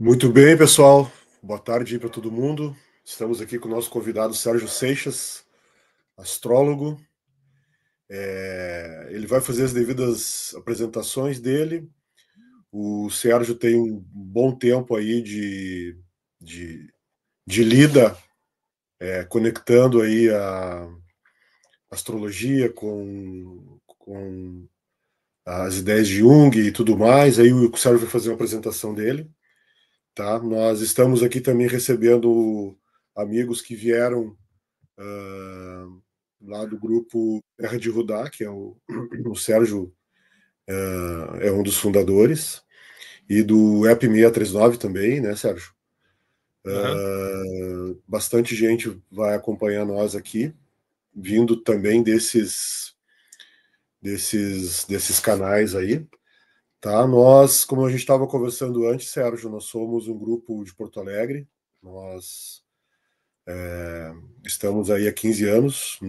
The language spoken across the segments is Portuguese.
Muito bem, pessoal. Boa tarde para todo mundo. Estamos aqui com o nosso convidado Sérgio Seixas, astrólogo. Ele vai fazer as devidas apresentações dele. O Sérgio tem um bom tempo aí de, de lida, conectando aí a astrologia com as ideias de Jung e tudo mais. Aí o Sérgio vai fazer uma apresentação dele. Tá? Nós estamos aqui também recebendo amigos que vieram lá do grupo Terra de Rudá, que é o Sérgio é um dos fundadores, e do EP 639 também, né, Sérgio? Aham. Bastante gente vai acompanhar nós aqui, vindo também desses canais aí. Tá? Nós, como a gente estava conversando antes, Sérgio, nós somos um grupo de Porto Alegre. Nós estamos aí há 15 anos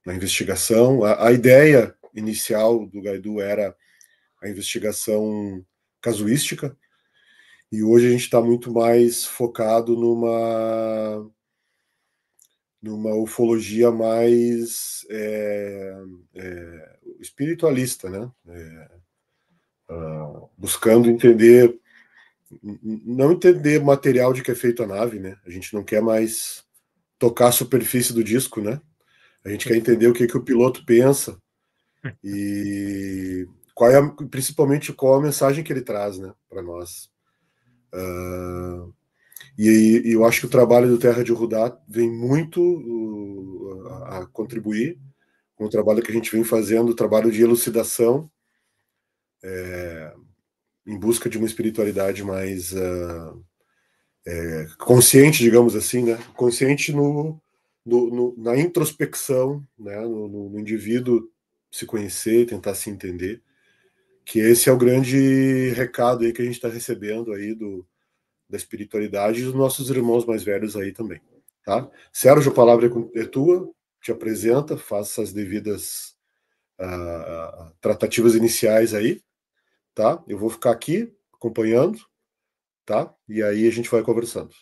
na investigação. A ideia inicial do Gaidu era a investigação casuística, e hoje a gente está muito mais focado numa ufologia mais espiritualista, né? Buscando entender, não entender material de que é feito a nave, né? A gente não quer mais tocar a superfície do disco, né? A gente quer entender o que, que o piloto pensa e principalmente qual a mensagem que ele traz, né, para nós. E eu acho que o trabalho do Terra de Rudá vem muito a contribuir com o trabalho que a gente vem fazendo, o trabalho de elucidação em busca de uma espiritualidade mais consciente, digamos assim, né? Consciente na introspecção, né? No indivíduo se conhecer, tentar se entender. Que esse é o grande recado aí que a gente está recebendo aí da espiritualidade e dos nossos irmãos mais velhos aí também, tá? Sérgio, a palavra é tua, te apresenta, faça as devidas tratativas iniciais aí, tá? Eu vou ficar aqui acompanhando, tá? E aí a gente vai conversando.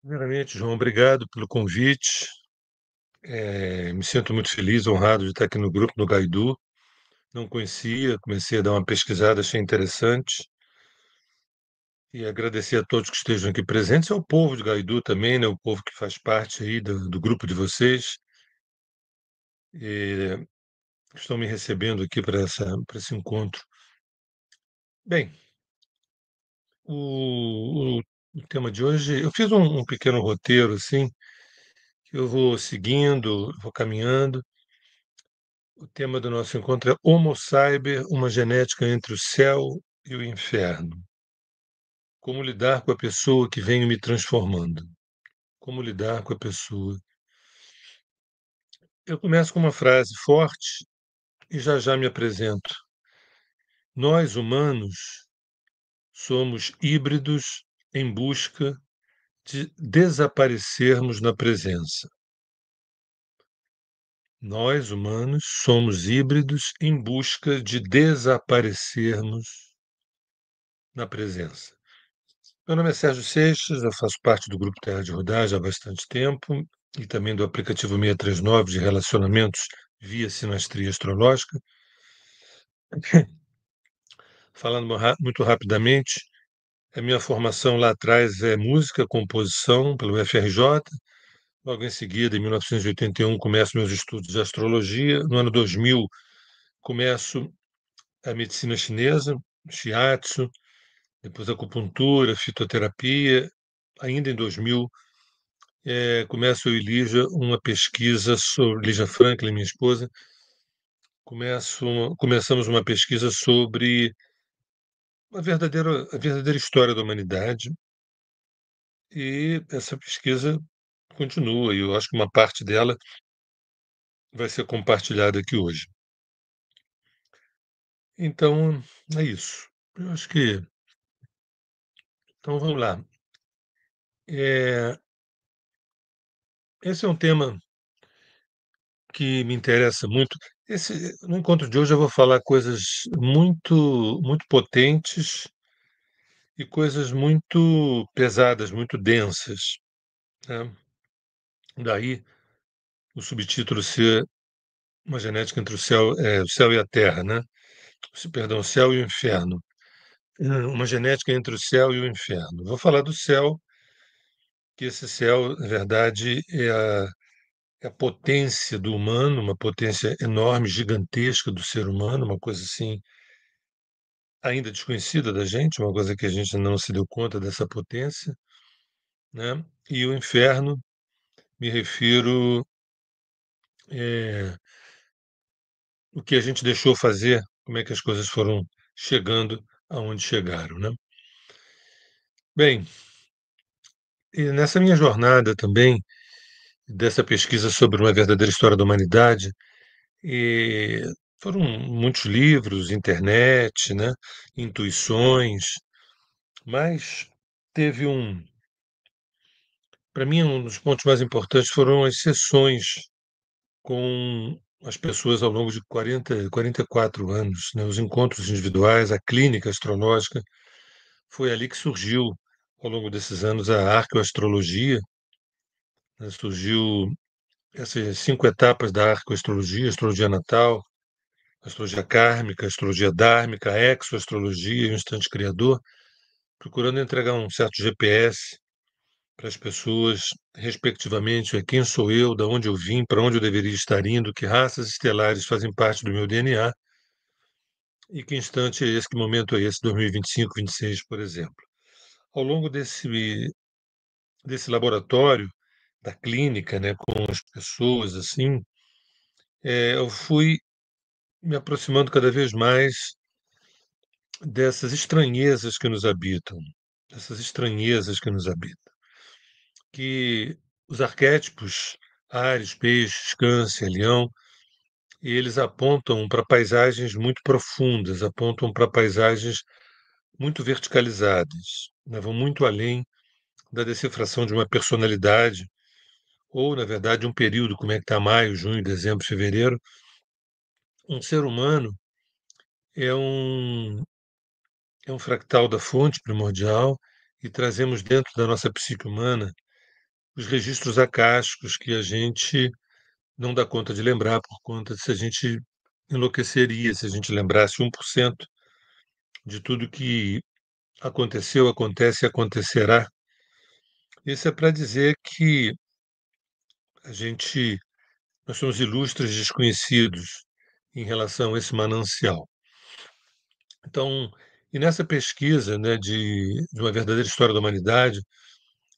Primeiramente, João, obrigado pelo convite. Me sinto muito feliz, honrado de estar aqui no grupo no Gaidu. Não conhecia, comecei a dar uma pesquisada, achei interessante. E agradecer a todos que estejam aqui presentes, e ao povo de Gaidu também, né? O povo que faz parte aí do grupo de vocês, e que estão me recebendo aqui para esse encontro. Bem, o tema de hoje, eu fiz um pequeno roteiro, assim, que eu vou seguindo, vou caminhando. O tema do nosso encontro é Homo Cyber, uma genética entre o céu e o inferno. Como lidar com a pessoa que vem me transformando? Como lidar com a pessoa? Eu começo com uma frase forte e já me apresento. Nós, humanos, somos híbridos em busca de desaparecermos na presença. Nós, humanos, somos híbridos em busca de desaparecermos na presença. Meu nome é Sérgio Seixas, eu faço parte do Grupo Terra de Rodagem há bastante tempo e também do aplicativo 639 de relacionamentos via sinastria astrológica. Falando muito rapidamente, a minha formação lá atrás é música, composição pelo FRJ. Logo em seguida, em 1981, começo meus estudos de astrologia. No ano 2000, começo a medicina chinesa, shiatsu, depois acupuntura, fitoterapia. Ainda em 2000, começo eu e Lígia uma pesquisa sobre Lígia Franklin, minha esposa, começamos uma pesquisa sobre a verdadeira história da humanidade, e essa pesquisa continua, e eu acho que uma parte dela vai ser compartilhada aqui hoje. Então, é isso. Eu acho que. Então, vamos lá. É, esse é um tema que me interessa muito. No encontro de hoje eu vou falar coisas muito potentes e coisas muito pesadas, muito densas, né? Daí o subtítulo ser uma genética entre o céu e a terra, né? Perdão, o céu e o inferno. Uma genética entre o céu e o inferno. Vou falar do céu, que esse céu, na verdade, é a potência do humano, uma potência enorme, gigantesca do ser humano, uma coisa assim ainda desconhecida da gente, uma coisa que a gente não se deu conta dessa potência, né? E o inferno, me refiro o que a gente deixou fazer, como é que as coisas foram chegando aonde chegaram, né? Bem, e nessa minha jornada também, dessa pesquisa sobre uma verdadeira história da humanidade, e foram muitos livros, internet, né? Intuições, mas teve para mim, um dos pontos mais importantes foram as sessões com as pessoas ao longo de 44 anos, né? Os encontros individuais, a clínica astrológica, foi ali que surgiu, ao longo desses anos, a arqueoastrologia, né? Surgiu essas 5 etapas da arqueoastrologia: astrologia natal, astrologia kármica, astrologia dármica, a exoastrologia e o instante criador, procurando entregar um certo GPS para as pessoas, respectivamente, quem sou eu, de onde eu vim, para onde eu deveria estar indo, que raças estelares fazem parte do meu DNA e que instante é esse, que momento é esse, 2025, 26, por exemplo. Ao longo desse laboratório, da clínica, né, com as pessoas, assim, eu fui me aproximando cada vez mais dessas estranhezas que nos habitam, dessas estranhezas que nos habitam, que os arquétipos, Áries, Peixes, Câncer, Leão, eles apontam para paisagens muito profundas, apontam para paisagens muito verticalizadas, né? Vão muito além da decifração de uma personalidade, ou, na verdade, um período, como é que está maio, junho, dezembro, fevereiro. Um ser humano é um, é um fractal da fonte primordial e trazemos dentro da nossa psique humana os registros acásticos que a gente não dá conta de lembrar, por conta de se a gente enlouqueceria se a gente lembrasse 1% de tudo que aconteceu, acontece e acontecerá. Isso é para dizer que a gente, nós somos ilustres desconhecidos em relação a esse manancial. Então, e nessa pesquisa, né, de uma verdadeira história da humanidade,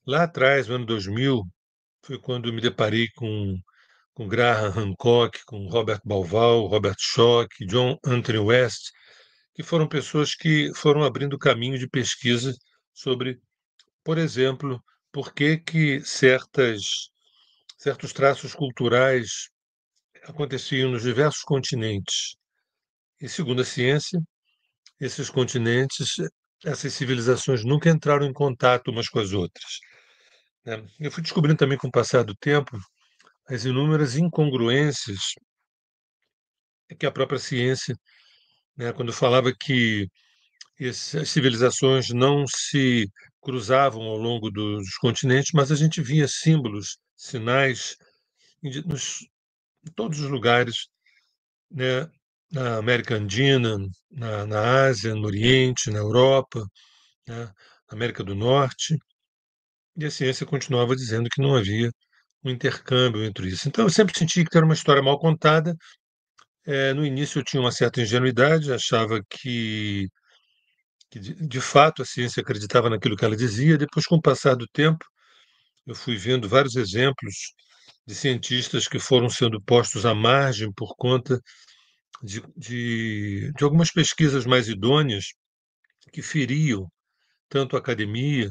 lá atrás, no ano 2000, foi quando me deparei com Graham Hancock, com Robert Bauval, Robert Schoch, John Anthony West, que foram pessoas que foram abrindo caminho de pesquisa sobre, por exemplo, por que que certos traços culturais aconteciam nos diversos continentes. E, segundo a ciência, esses continentes, essas civilizações nunca entraram em contato umas com as outras, né? Eu fui descobrindo também, com o passar do tempo, as inúmeras incongruências que a própria ciência, né, quando falava que as civilizações não se cruzavam ao longo dos continentes, mas a gente via símbolos, sinais em todos os lugares, né? Na América Andina, na Ásia, no Oriente, na Europa, né? Na América do Norte, e a ciência continuava dizendo que não havia um intercâmbio entre isso. Então eu sempre senti que era uma história mal contada. No início eu tinha uma certa ingenuidade, achava que de fato a ciência acreditava naquilo que ela dizia. Depois, com o passar do tempo, eu fui vendo vários exemplos de cientistas que foram sendo postos à margem por conta de algumas pesquisas mais idôneas que feriam tanto a academia,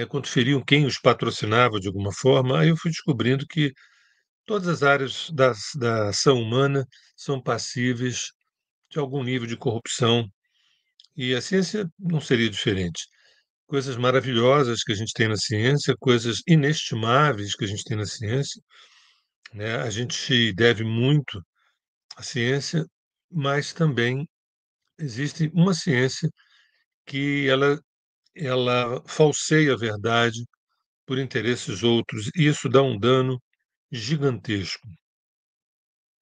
quanto feriam quem os patrocinava de alguma forma. Aí eu fui descobrindo que todas as áreas da ação humana são passíveis de algum nível de corrupção, e a ciência não seria diferente. Coisas maravilhosas que a gente tem na ciência, coisas inestimáveis que a gente tem na ciência, né? A gente deve muito à ciência, mas também existe uma ciência que ela falseia a verdade por interesses outros, e isso dá um dano gigantesco.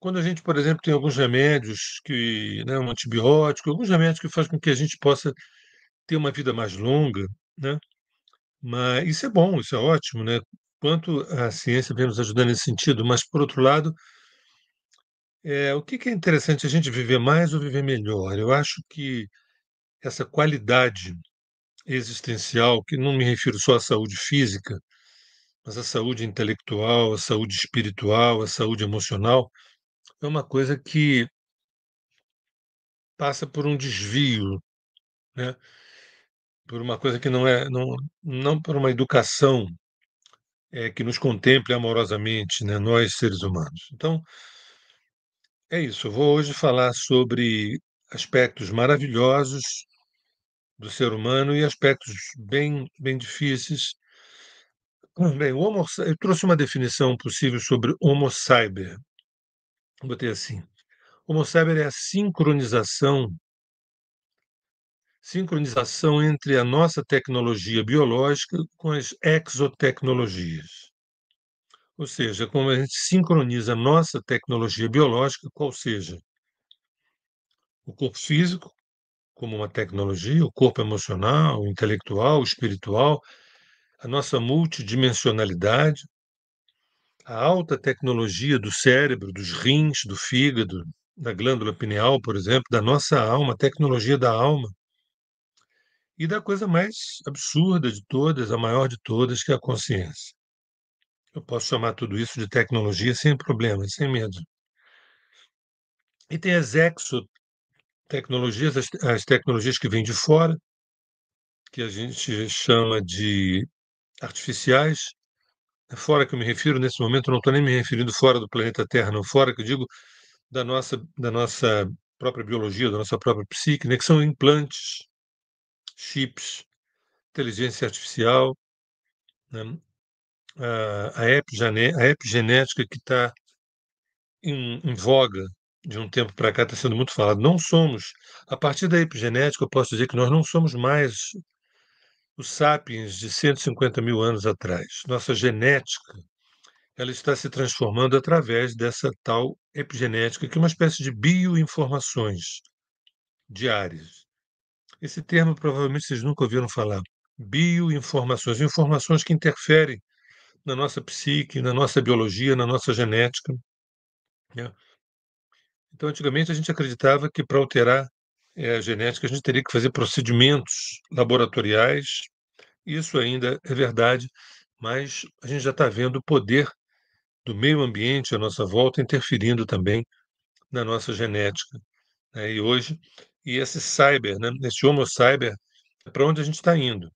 Quando a gente, por exemplo, tem alguns remédios que, né, um antibiótico, alguns remédios que fazem com que a gente possa ter uma vida mais longa, né? Mas isso é bom, isso é ótimo, né? Quanto a ciência vem nos ajudando nesse sentido, mas por outro lado, o que que é interessante a gente viver mais ou viver melhor? Eu acho que essa qualidade existencial, que não me refiro só à saúde física, mas à saúde intelectual, à saúde espiritual, à saúde emocional, é uma coisa que passa por um desvio, né? Por uma coisa que não por uma educação que nos contemple amorosamente, né? Nós seres humanos. Então, é isso. Eu vou hoje falar sobre aspectos maravilhosos do ser humano e aspectos bem difíceis. Bem, eu trouxe uma definição possível sobre Homo cyber. Botei assim: Homo cyber é a sincronização entre a nossa tecnologia biológica com as exotecnologias. Ou seja, como a gente sincroniza a nossa tecnologia biológica, qual seja o corpo físico, como uma tecnologia, o corpo emocional, o intelectual, o espiritual, a nossa multidimensionalidade, a alta tecnologia do cérebro, dos rins, do fígado, da glândula pineal, por exemplo, da nossa alma, a tecnologia da alma, e da coisa mais absurda de todas, a maior de todas, que é a consciência. Eu posso chamar tudo isso de tecnologia sem problema, sem medo. E tem as exotecnologias, as tecnologias que vêm de fora, que a gente chama de artificiais. Fora que eu me refiro, nesse momento, eu não estou nem me referindo fora do planeta Terra, não, fora que eu digo da nossa própria biologia, da nossa própria psique, né, que são implantes, chips, inteligência artificial, né, a epigenética que está em voga de um tempo para cá, está sendo muito falado. Não somos, a partir da epigenética, eu posso dizer que nós não somos mais os sapiens de 150 mil anos atrás. Nossa genética ela está se transformando através dessa tal epigenética, que é uma espécie de bioinformações diárias. Esse termo provavelmente vocês nunca ouviram falar. Bioinformações, informações que interferem na nossa psique, na nossa biologia, na nossa genética, né? Então, antigamente, a gente acreditava que para alterar a genética, a gente teria que fazer procedimentos laboratoriais. Isso ainda é verdade, mas a gente já está vendo o poder do meio ambiente à nossa volta interferindo também na nossa genética, né? E esse cyber, né, esse Homo cyber, é para onde a gente está indo,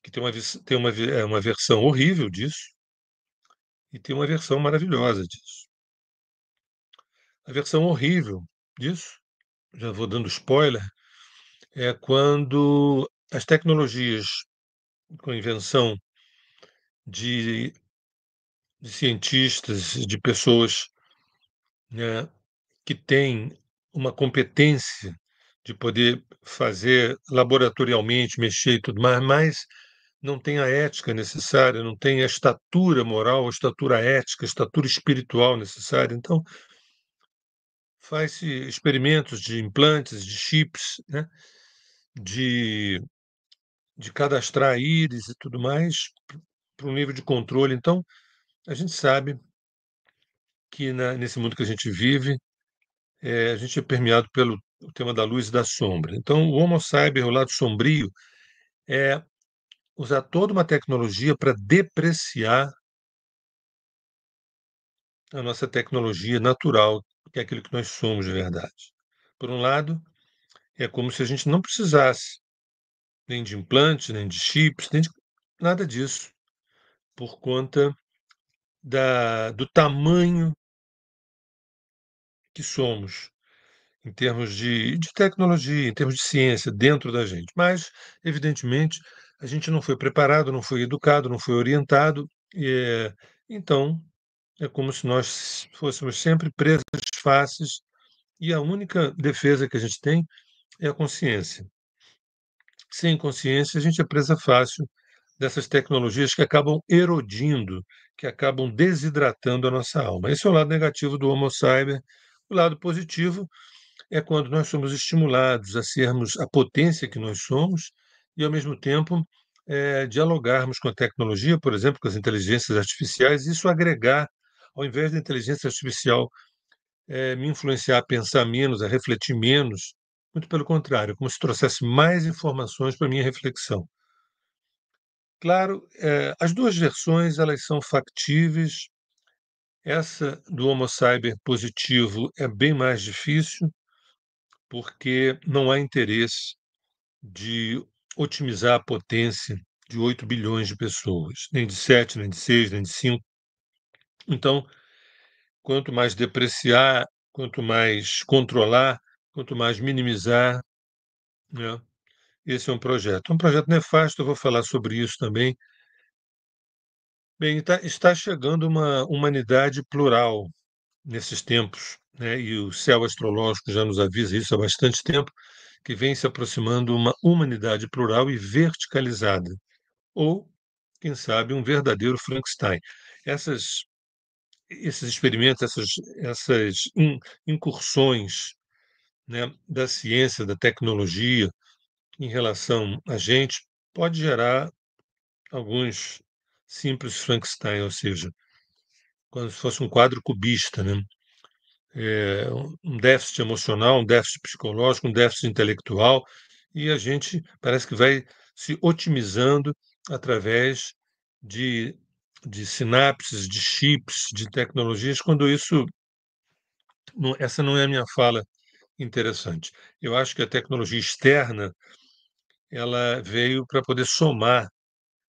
que tem uma versão horrível disso e tem uma versão maravilhosa disso. A versão horrível disso, já vou dando spoiler, é quando as tecnologias com a invenção de, de cientistas, de pessoas, né, que têm uma competência de poder fazer laboratorialmente, mexer e tudo mais, mas não tem a ética necessária, não tem a estatura moral, a estatura ética, a estatura espiritual necessária. Então, faz-se experimentos de implantes, de chips, né, de, de cadastrar íris e tudo mais para um nível de controle. Então, a gente sabe que nesse mundo que a gente vive, a gente é permeado pelo o tema da luz e da sombra. Então, o Homo cyber, o lado sombrio, é usar toda uma tecnologia para depreciar a nossa tecnologia natural, que é aquilo que nós somos de verdade. Por um lado, é como se a gente não precisasse nem de implantes, nem de chips, nem de nada disso, por conta do tamanho que somos, em termos de tecnologia, em termos de ciência dentro da gente. Mas, evidentemente, a gente não foi preparado, não foi educado, não foi orientado, e, então é como se nós fôssemos sempre presas fáceis e a única defesa que a gente tem é a consciência. Sem consciência, a gente é presa fácil dessas tecnologias que acabam erodindo, que acabam desidratando a nossa alma. Esse é o lado negativo do Homo Cyber. O lado positivo é quando nós somos estimulados a sermos a potência que nós somos e, ao mesmo tempo, dialogarmos com a tecnologia, por exemplo, com as inteligências artificiais, isso agregar, ao invés da inteligência artificial me influenciar a pensar menos, a refletir menos, muito pelo contrário, como se trouxesse mais informações para a minha reflexão. Claro, as duas versões elas são factíveis. Essa do Homo Cyber positivo é bem mais difícil, porque não há interesse de otimizar a potência de 8 bilhões de pessoas, nem de 7, nem de 6, nem de 5. Então, quanto mais depreciar, quanto mais controlar, quanto mais minimizar, né? Esse é um projeto. Um projeto nefasto, eu vou falar sobre isso também. Bem, está chegando uma humanidade plural nesses tempos, né? E o céu astrológico já nos avisa isso há bastante tempo, que vem se aproximando uma humanidade plural e verticalizada, ou, quem sabe, um verdadeiro Frankenstein. Essas, esses experimentos, essas incursões, né, da ciência, da tecnologia em relação a gente, pode gerar alguns simples Frankenstein, ou seja, como se fosse um quadro cubista, né? Um déficit emocional, um déficit psicológico, um déficit intelectual, e a gente parece que vai se otimizando através de, de sinapses, de chips, de tecnologias, quando isso, essa não é a minha fala interessante. Eu acho que a tecnologia externa ela veio para poder somar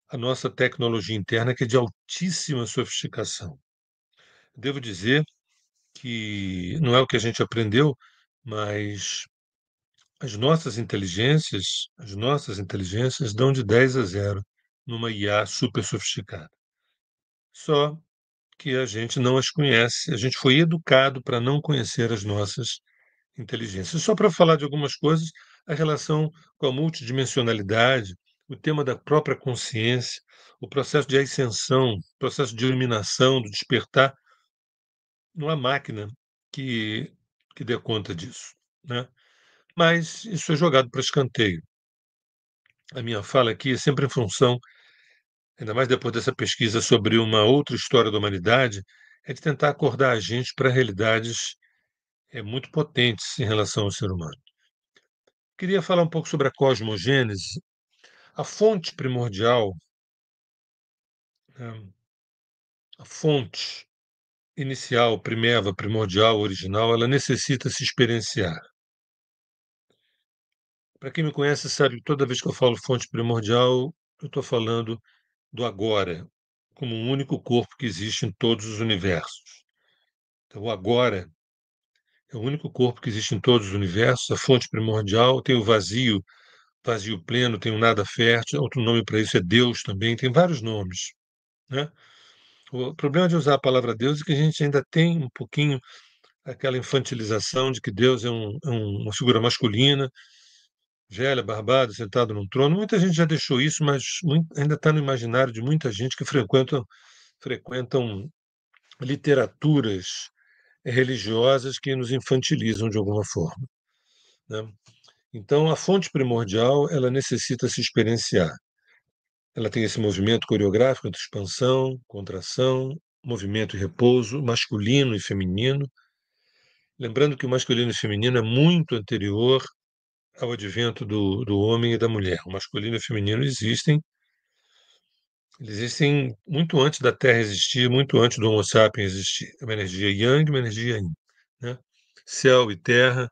a nossa tecnologia interna, que é de altíssima sofisticação. Devo dizer que não é o que a gente aprendeu, mas as nossas inteligências dão de 10 a 0 numa IA super sofisticada. Só que a gente não as conhece, a gente foi educado para não conhecer as nossas inteligências. Só para falar de algumas coisas, a relação com a multidimensionalidade, o tema da própria consciência, o processo de ascensão, o processo de iluminação, do despertar, não há máquina que, que dê conta disso, né? Mas isso é jogado para escanteio. A minha fala aqui é sempre em função, ainda mais depois dessa pesquisa sobre uma outra história da humanidade, é de tentar acordar a gente para realidades muito potentes em relação ao ser humano. Queria falar um pouco sobre a cosmogênese. A fonte primordial, né, a fonte inicial, primeva, primordial, original, ela necessita se experienciar. Para quem me conhece sabe que toda vez que eu falo fonte primordial, eu estou falando do agora, como um único corpo que existe em todos os universos. Então, o agora é o único corpo que existe em todos os universos, a fonte primordial, tem o vazio, vazio pleno, tem o nada fértil, outro nome para isso é Deus também, tem vários nomes, né? O problema de usar a palavra Deus é que a gente ainda tem um pouquinho aquela infantilização de que Deus é uma figura masculina, velha, barbada, sentado num trono. Muita gente já deixou isso, mas ainda está no imaginário de muita gente que frequentam literaturas religiosas que nos infantilizam de alguma forma, né? Então, a fonte primordial, ela necessita se experienciar. Ela tem esse movimento coreográfico entre expansão, contração, movimento e repouso, masculino e feminino. Lembrando que o masculino e feminino é muito anterior ao advento do homem e da mulher. O masculino e o feminino existem muito antes da Terra existir, muito antes do Homo sapiens existir. É uma energia yang, uma energia yin, né? Céu e terra,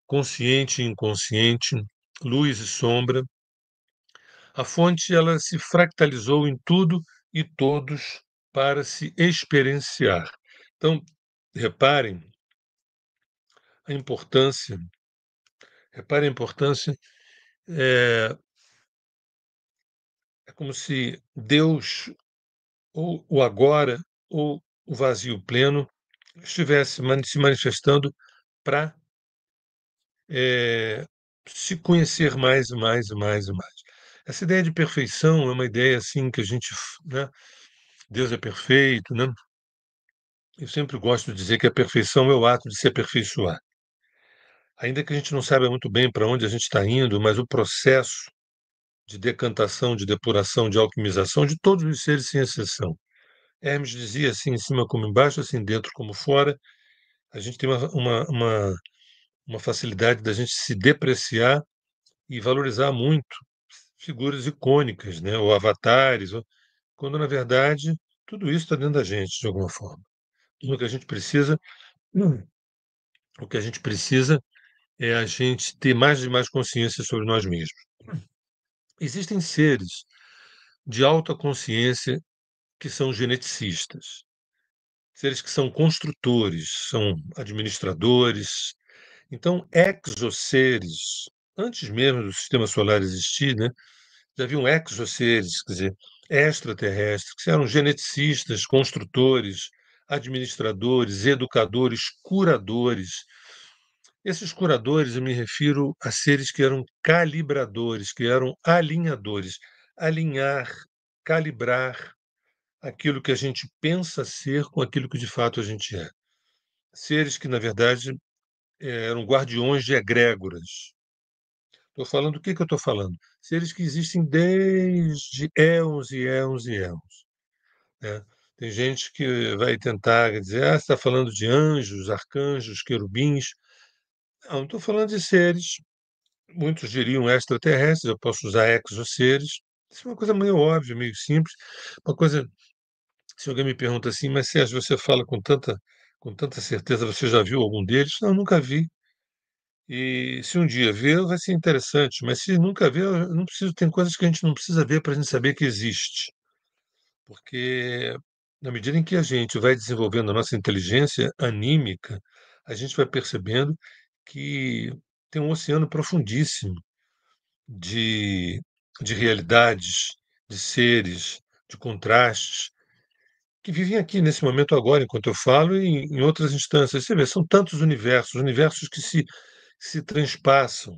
consciente e inconsciente, luz e sombra. A fonte ela se fractalizou em tudo e todos para se experienciar. Então, reparem a importância, reparem a importância, é, é como se Deus, ou o agora, ou o vazio pleno estivesse se manifestando para se conhecer mais e mais e mais e mais. Essa ideia de perfeição é uma ideia assim que a gente, né, Deus é perfeito, né? Eu sempre gosto de dizer que a perfeição é o ato de se aperfeiçoar. Ainda que a gente não saiba muito bem para onde a gente está indo, mas o processo de decantação, de depuração, de alquimização de todos os seres sem exceção. Hermes dizia assim, em cima como embaixo, assim dentro como fora, a gente tem uma facilidade da gente se depreciar e valorizar muito figuras icônicas, né, ou avatares, quando na verdade tudo isso está dentro da gente de alguma forma. E hum, o que a gente precisa é a gente ter mais e mais consciência sobre nós mesmos. Existem seres de alta consciência que são geneticistas, seres que são construtores, são administradores. Então, exoseres, antes mesmo do sistema solar existir, né, já haviam exoseres, quer dizer, extraterrestres, que eram geneticistas, construtores, administradores, educadores, curadores. Esses curadores, eu me refiro a seres que eram calibradores, que eram alinhadores. Alinhar, calibrar aquilo que a gente pensa ser com aquilo que de fato a gente é. Seres que, na verdade, eram guardiões de egrégoras. Estou falando, o que que eu estou falando? Seres que existem desde éons e éons e éons, né? Tem gente que vai tentar dizer, você está falando de anjos, arcanjos, querubins. Não, estou falando de seres, muitos diriam extraterrestres, eu posso usar exoseres. Isso é uma coisa meio óbvia, meio simples. Uma coisa, se alguém me pergunta assim, mas Sérgio, você fala com tanta certeza, você já viu algum deles? Não, nunca vi. E se um dia ver, vai ser interessante, mas se nunca ver, eu não preciso, tem coisas que a gente não precisa ver para a gente saber que existe. Porque na medida em que a gente vai desenvolvendo a nossa inteligência anímica, a gente vai percebendo que tem um oceano profundíssimo de, de realidades, de seres, de contrastes, que vivem aqui nesse momento agora, enquanto eu falo, e em outras instâncias. Você vê, são tantos universos, universos que se transpassam,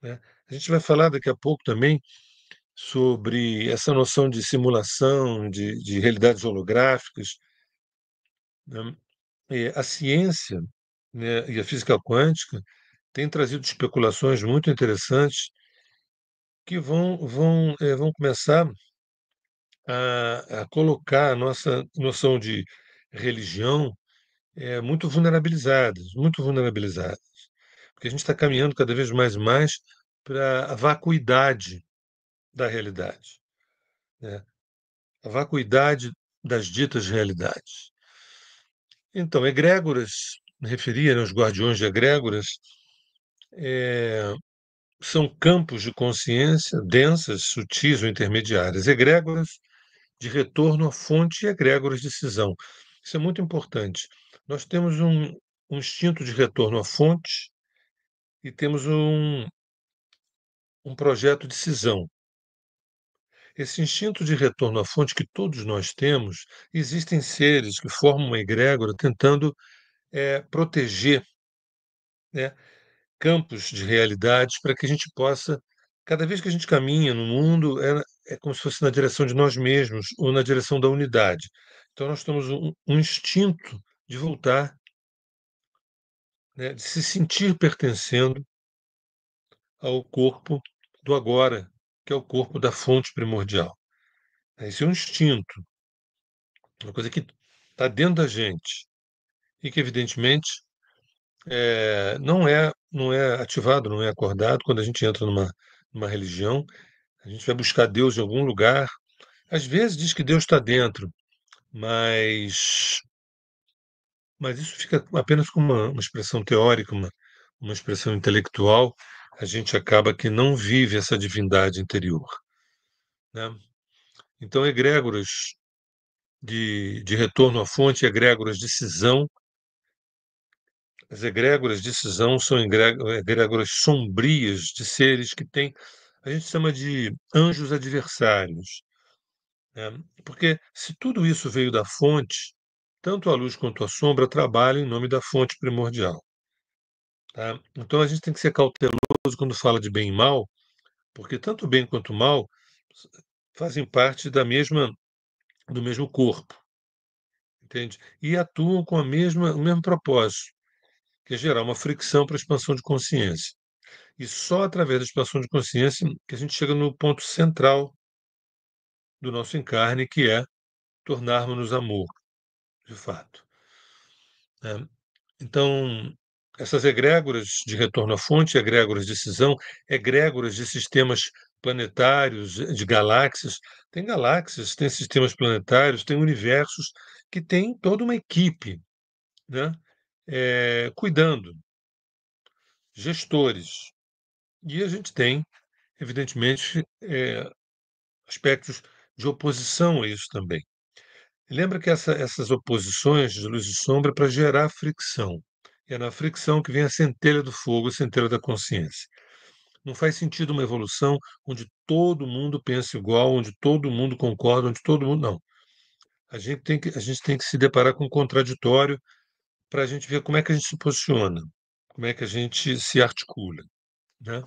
né? A gente vai falar daqui a pouco também sobre essa noção de simulação, de realidades holográficas, né? E a ciência, né, e a física quântica têm trazido especulações muito interessantes que vão começar a colocar a nossa noção de religião muito vulnerabilizadas, muito vulnerabilizadas, porque a gente está caminhando cada vez mais e mais para a vacuidade da realidade, né? A vacuidade das ditas realidades. Então, egrégoras, me referia, né, aos guardiões de egrégoras, é, são campos de consciência densas, sutis ou intermediárias. Egrégoras de retorno à fonte e egrégoras de cisão. Isso é muito importante. Nós temos um instinto de retorno à fonte e temos um projeto de cisão. Esse instinto de retorno à fonte que todos nós temos, existem seres que formam uma egrégora tentando proteger, né, campos de realidades para que a gente possa, cada vez que a gente caminha no mundo, é como se fosse na direção de nós mesmos ou na direção da unidade. Então nós temos um instinto de voltar, né, de se sentir pertencendo ao corpo do agora, que é o corpo da fonte primordial. Esse é um instinto, uma coisa que está dentro da gente e que, evidentemente, não é ativado, não é acordado quando a gente entra numa religião. A gente vai buscar Deus em algum lugar. Às vezes diz que Deus está dentro, mas, mas isso fica apenas com uma expressão teórica, uma expressão intelectual. A gente acaba que não vive essa divindade interior, né? Então, egrégoras de retorno à fonte, egrégoras de cisão. As egrégoras de cisão são egrégoras sombrias de seres que têm, a gente chama de anjos adversários, né? Porque se tudo isso veio da fonte, tanto a luz quanto a sombra trabalham em nome da fonte primordial. Tá? Então a gente tem que ser cauteloso quando fala de bem e mal, porque tanto o bem quanto o mal fazem parte do mesmo corpo, entende? E atuam com o mesmo propósito, que é gerar uma fricção para a expansão de consciência. E só através da expansão de consciência que a gente chega no ponto central do nosso encarne, que é tornarmos-nos amor, de fato. Né? Então, essas egrégoras de retorno à fonte, egrégoras de cisão, egrégoras de sistemas planetários, de galáxias, tem sistemas planetários, tem universos que têm toda uma equipe, né? Cuidando, gestores. E a gente tem, evidentemente, aspectos de oposição a isso também. Lembra que essas oposições de luz e sombra é para gerar fricção. É na fricção que vem a centelha do fogo, a centelha da consciência. Não faz sentido uma evolução onde todo mundo pensa igual, onde todo mundo concorda, onde todo mundo. Não. A gente tem que se deparar com um contraditório para a gente ver como é que a gente se posiciona, como é que a gente se articula. Né?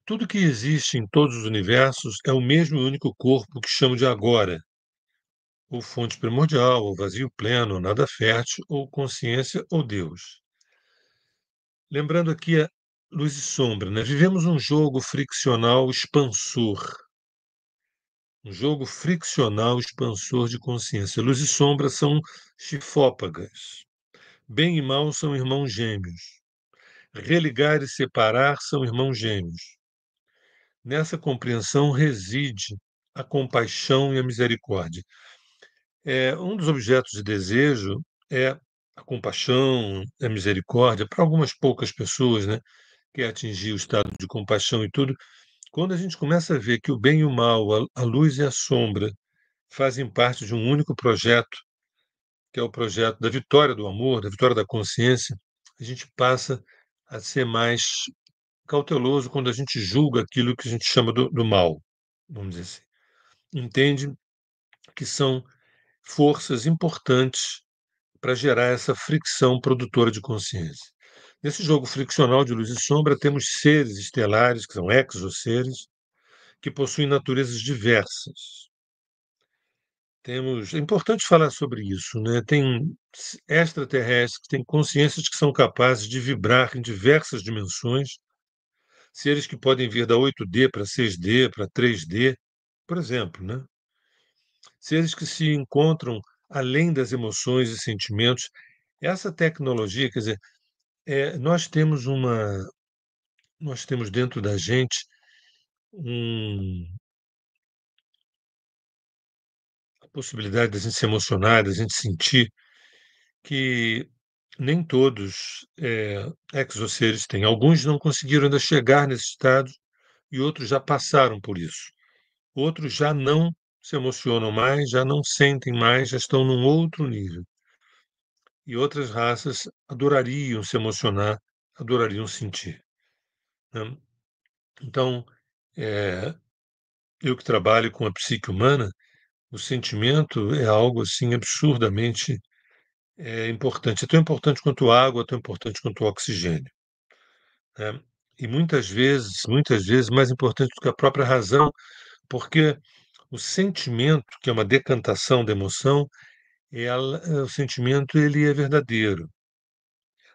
Tudo que existe em todos os universos é o mesmo e único corpo que chamo de agora, ou fonte primordial, ou vazio pleno, ou nada fértil, ou consciência, ou Deus. Lembrando aqui a luz e sombra, né? Vivemos um jogo friccional expansor, um jogo friccional expansor de consciência. Luz e sombra são chifópagas. Bem e mal são irmãos gêmeos. Religar e separar são irmãos gêmeos. Nessa compreensão reside a compaixão e a misericórdia. Um dos objetos de desejo é a compaixão, a misericórdia, para algumas poucas pessoas, né, que é atingir o estado de compaixão e tudo. Quando a gente começa a ver que o bem e o mal, a luz e a sombra, fazem parte de um único projeto, que é o projeto da vitória do amor, da vitória da consciência, a gente passa a ser mais cauteloso quando a gente julga aquilo que a gente chama do mal, vamos dizer assim. Entende que são forças importantes para gerar essa fricção produtora de consciência. Nesse jogo friccional de luz e sombra, temos seres estelares, que são exosseres, que possuem naturezas diversas. É importante falar sobre isso, né? Tem extraterrestres que têm consciências que são capazes de vibrar em diversas dimensões, seres que podem vir da 8D para 6D, para 3D, por exemplo, né? Seres que se encontram além das emoções e sentimentos. Essa tecnologia, quer dizer, nós temos dentro da gente um, a possibilidade de a gente se emocionar, de a gente sentir que nem todos exosseres têm. Alguns não conseguiram ainda chegar nesse estado e outros já passaram por isso. Outros já não se emocionam mais, já não sentem mais, já estão num outro nível. E outras raças adorariam se emocionar, adorariam sentir. Né? Então, é, eu que trabalho com a psique humana, o sentimento é algo assim absurdamente importante. É tão importante quanto a água, é tão importante quanto o oxigênio. Né? E muitas vezes, mais importante do que a própria razão, porque o sentimento, que é uma decantação da emoção, o sentimento ele é verdadeiro.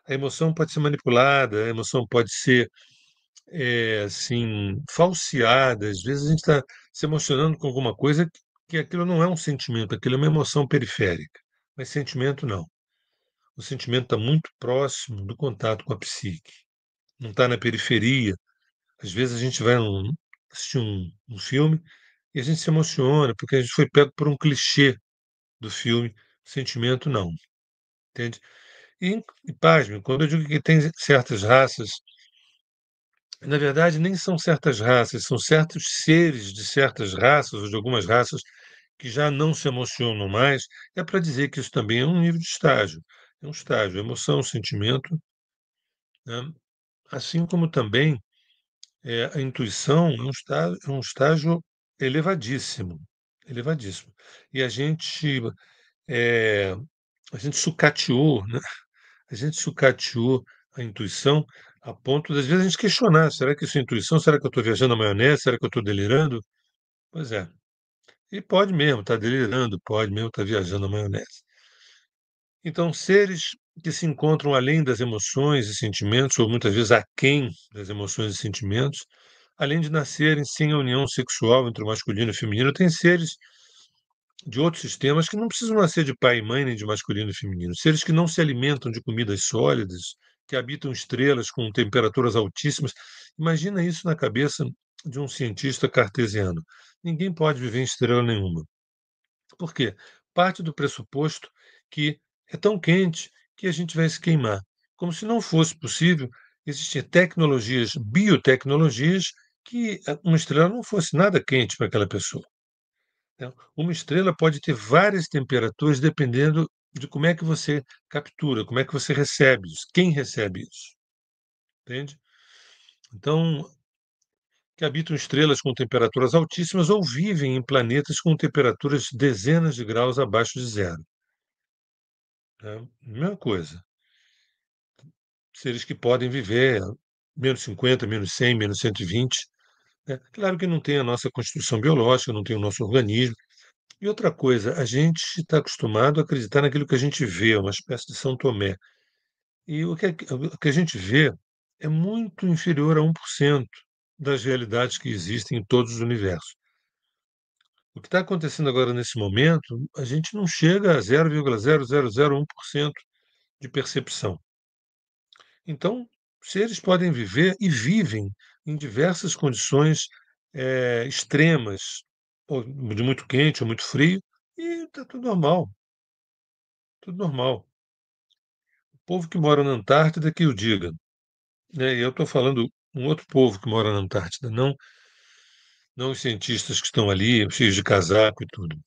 A emoção pode ser manipulada, a emoção pode ser assim falseada. Às vezes a gente está se emocionando com alguma coisa que aquilo não é um sentimento, aquilo é uma emoção periférica. Mas sentimento não. O sentimento está muito próximo do contato com a psique. Não está na periferia. Às vezes a gente vai assistir um filme e a gente se emociona porque a gente foi pego por um clichê do filme. Sentimento não, entende? E pasme, quando eu digo que tem certas raças, na verdade nem são certas raças, são certos seres de certas raças ou de algumas raças que já não se emocionam mais, é para dizer que isso também é um nível de estágio. É um estágio, emoção, sentimento, né? Assim como também a intuição é um estágio elevadíssimo, elevadíssimo. E a gente eh, a gente sucateou, né, a gente sucateou a intuição a ponto das vezes a gente questionar: "Será que isso é intuição? Será que eu estou viajando na maionese? Será que eu estou delirando?". Pois é, e pode mesmo estar delirando, pode mesmo estar viajando na maionese. Então, seres que se encontram além das emoções e sentimentos, ou muitas vezes aquém das emoções e sentimentos, além de nascerem sem a união sexual entre o masculino e o feminino, tem seres de outros sistemas que não precisam nascer de pai e mãe, nem de masculino e feminino. Seres que não se alimentam de comidas sólidas, que habitam estrelas com temperaturas altíssimas. Imagina isso na cabeça de um cientista cartesiano. Ninguém pode viver em estrela nenhuma. Por quê? Parte do pressuposto que é tão quente que a gente vai se queimar. Como se não fosse possível existir tecnologias, biotecnologias, que uma estrela não fosse nada quente para aquela pessoa. Né? Uma estrela pode ter várias temperaturas dependendo de como é que você captura, como é que você recebe isso, quem recebe isso, entende? Então, que habitam estrelas com temperaturas altíssimas ou vivem em planetas com temperaturas dezenas de graus abaixo de zero. Né? Mesma coisa. Seres que podem viver -50, -100, -120. Né? Claro que não tem a nossa constituição biológica, não tem o nosso organismo. E outra coisa, a gente está acostumado a acreditar naquilo que a gente vê, uma espécie de São Tomé. E o que a gente vê é muito inferior a 1% das realidades que existem em todos os universos. O que está acontecendo agora nesse momento, a gente não chega a 0,0001% de percepção. Então, seres podem viver e vivem em diversas condições extremas, ou de muito quente ou muito frio, e está tudo normal, tudo normal. O povo que mora na Antártida que o diga, né? E eu estou falando um outro povo que mora na Antártida, não os cientistas que estão ali, cheios de casaco e tudo.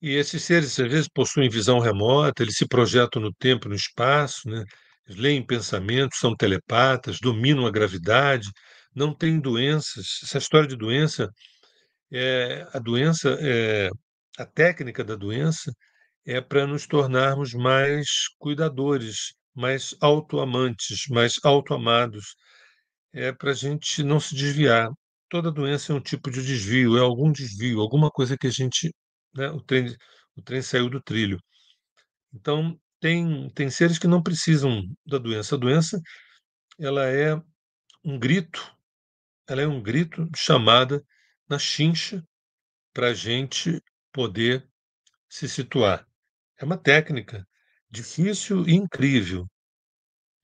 E esses seres, às vezes, possuem visão remota, eles se projetam no tempo e no espaço, né? Eles leem pensamentos, são telepatas, dominam a gravidade, não têm doenças. Essa história de doença, a doença, a técnica da doença é para nos tornarmos mais cuidadores, mais autoamantes, mais autoamados, é para a gente não se desviar. Toda doença é um tipo de desvio, é algum desvio, alguma coisa que a gente, né, o trem saiu do trilho. Então, tem seres que não precisam da doença. A doença, ela é um grito, ela é um grito de chamada na chincha para a gente poder se situar. É uma técnica difícil e incrível,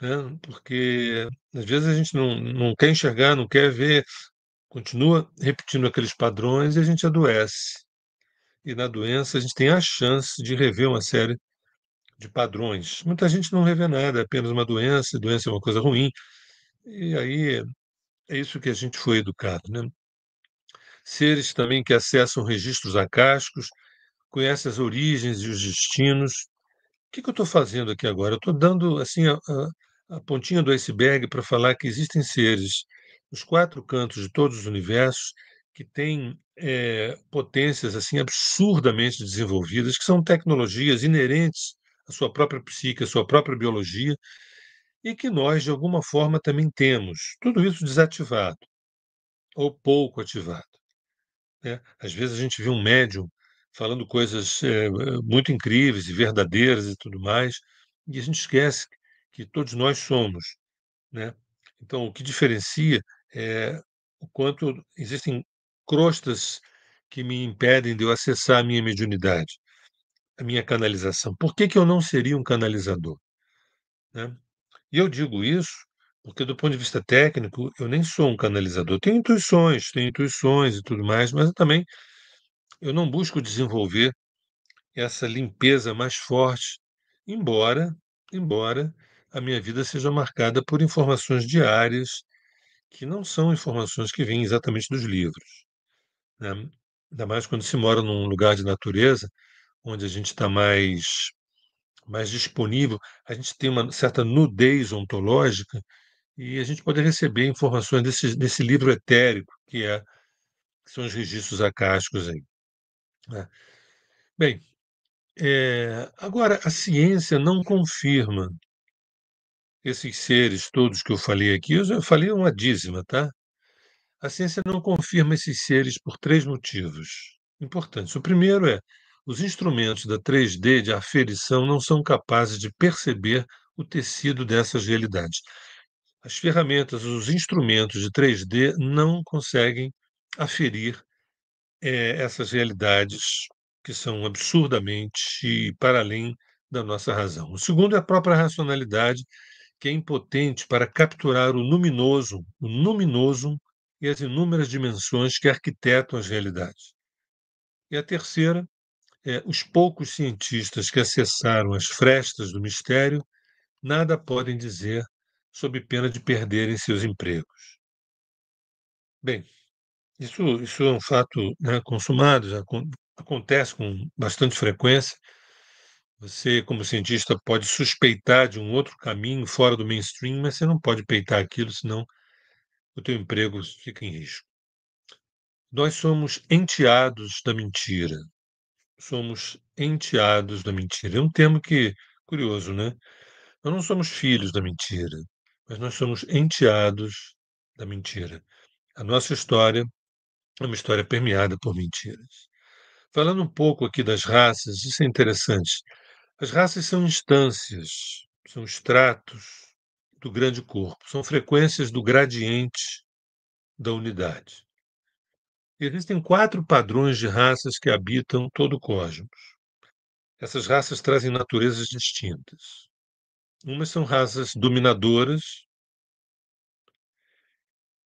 né? Porque às vezes a gente não quer enxergar, não quer ver, continua repetindo aqueles padrões e a gente adoece. E na doença a gente tem a chance de rever uma série de padrões. Muita gente não revê nada, é apenas uma doença, doença é uma coisa ruim, e aí é isso que a gente foi educado, né? Seres também que acessam registros acásticos, conhecem as origens e os destinos. O que eu estou fazendo aqui agora? Eu estou dando assim a pontinha do iceberg para falar que existem seres nos quatro cantos de todos os universos que têm potências assim absurdamente desenvolvidas, que são tecnologias inerentes à sua própria psique, à sua própria biologia, e que nós, de alguma forma, também temos. Tudo isso desativado ou pouco ativado. Né? Às vezes a gente vê um médium falando coisas muito incríveis e verdadeiras e tudo mais, e a gente esquece que todos nós somos, né? Então, o que diferencia é o quanto existem crostas que me impedem de eu acessar a minha mediunidade, a minha canalização. Por que que eu não seria um canalizador, né? E eu digo isso porque, do ponto de vista técnico, eu nem sou um canalizador. Tenho intuições e tudo mais, mas eu não busco desenvolver essa limpeza mais forte, embora, embora a minha vida seja marcada por informações diárias que não são informações que vêm exatamente dos livros, né? Ainda mais quando se mora num lugar de natureza, onde a gente está mais disponível, a gente tem uma certa nudez ontológica e a gente pode receber informações desse livro etérico que são os registros acásticos aí, né? Bem, Agora, a ciência não confirma esses seres todos que eu falei aqui. Eu já falei uma dízima, tá? A ciência não confirma esses seres por três motivos importantes. O primeiro é: os instrumentos da 3D de aferição não são capazes de perceber o tecido dessas realidades. As ferramentas, os instrumentos de 3D não conseguem aferir essas realidades que são absurdamente para além da nossa razão. O segundo é a própria racionalidade, que é impotente para capturar o luminoso e as inúmeras dimensões que arquitetam as realidades. E a terceira é: os poucos cientistas que acessaram as frestas do mistério nada podem dizer sob pena de perderem seus empregos. Bem, isso é um fato, né, consumado, acontece com bastante frequência. Você, como cientista, pode suspeitar de um outro caminho fora do mainstream, mas você não pode peitar aquilo, senão o teu emprego fica em risco. Nós somos enteados da mentira. Somos enteados da mentira. É um termo que, curioso, né? Nós não somos filhos da mentira, mas nós somos enteados da mentira. A nossa história é uma história permeada por mentiras. Falando um pouco aqui das raças, isso é interessante. As raças são instâncias, são estratos do grande corpo, são frequências do gradiente da unidade. Existem quatro padrões de raças que habitam todo o cosmos. Essas raças trazem naturezas distintas. Umas são raças dominadoras,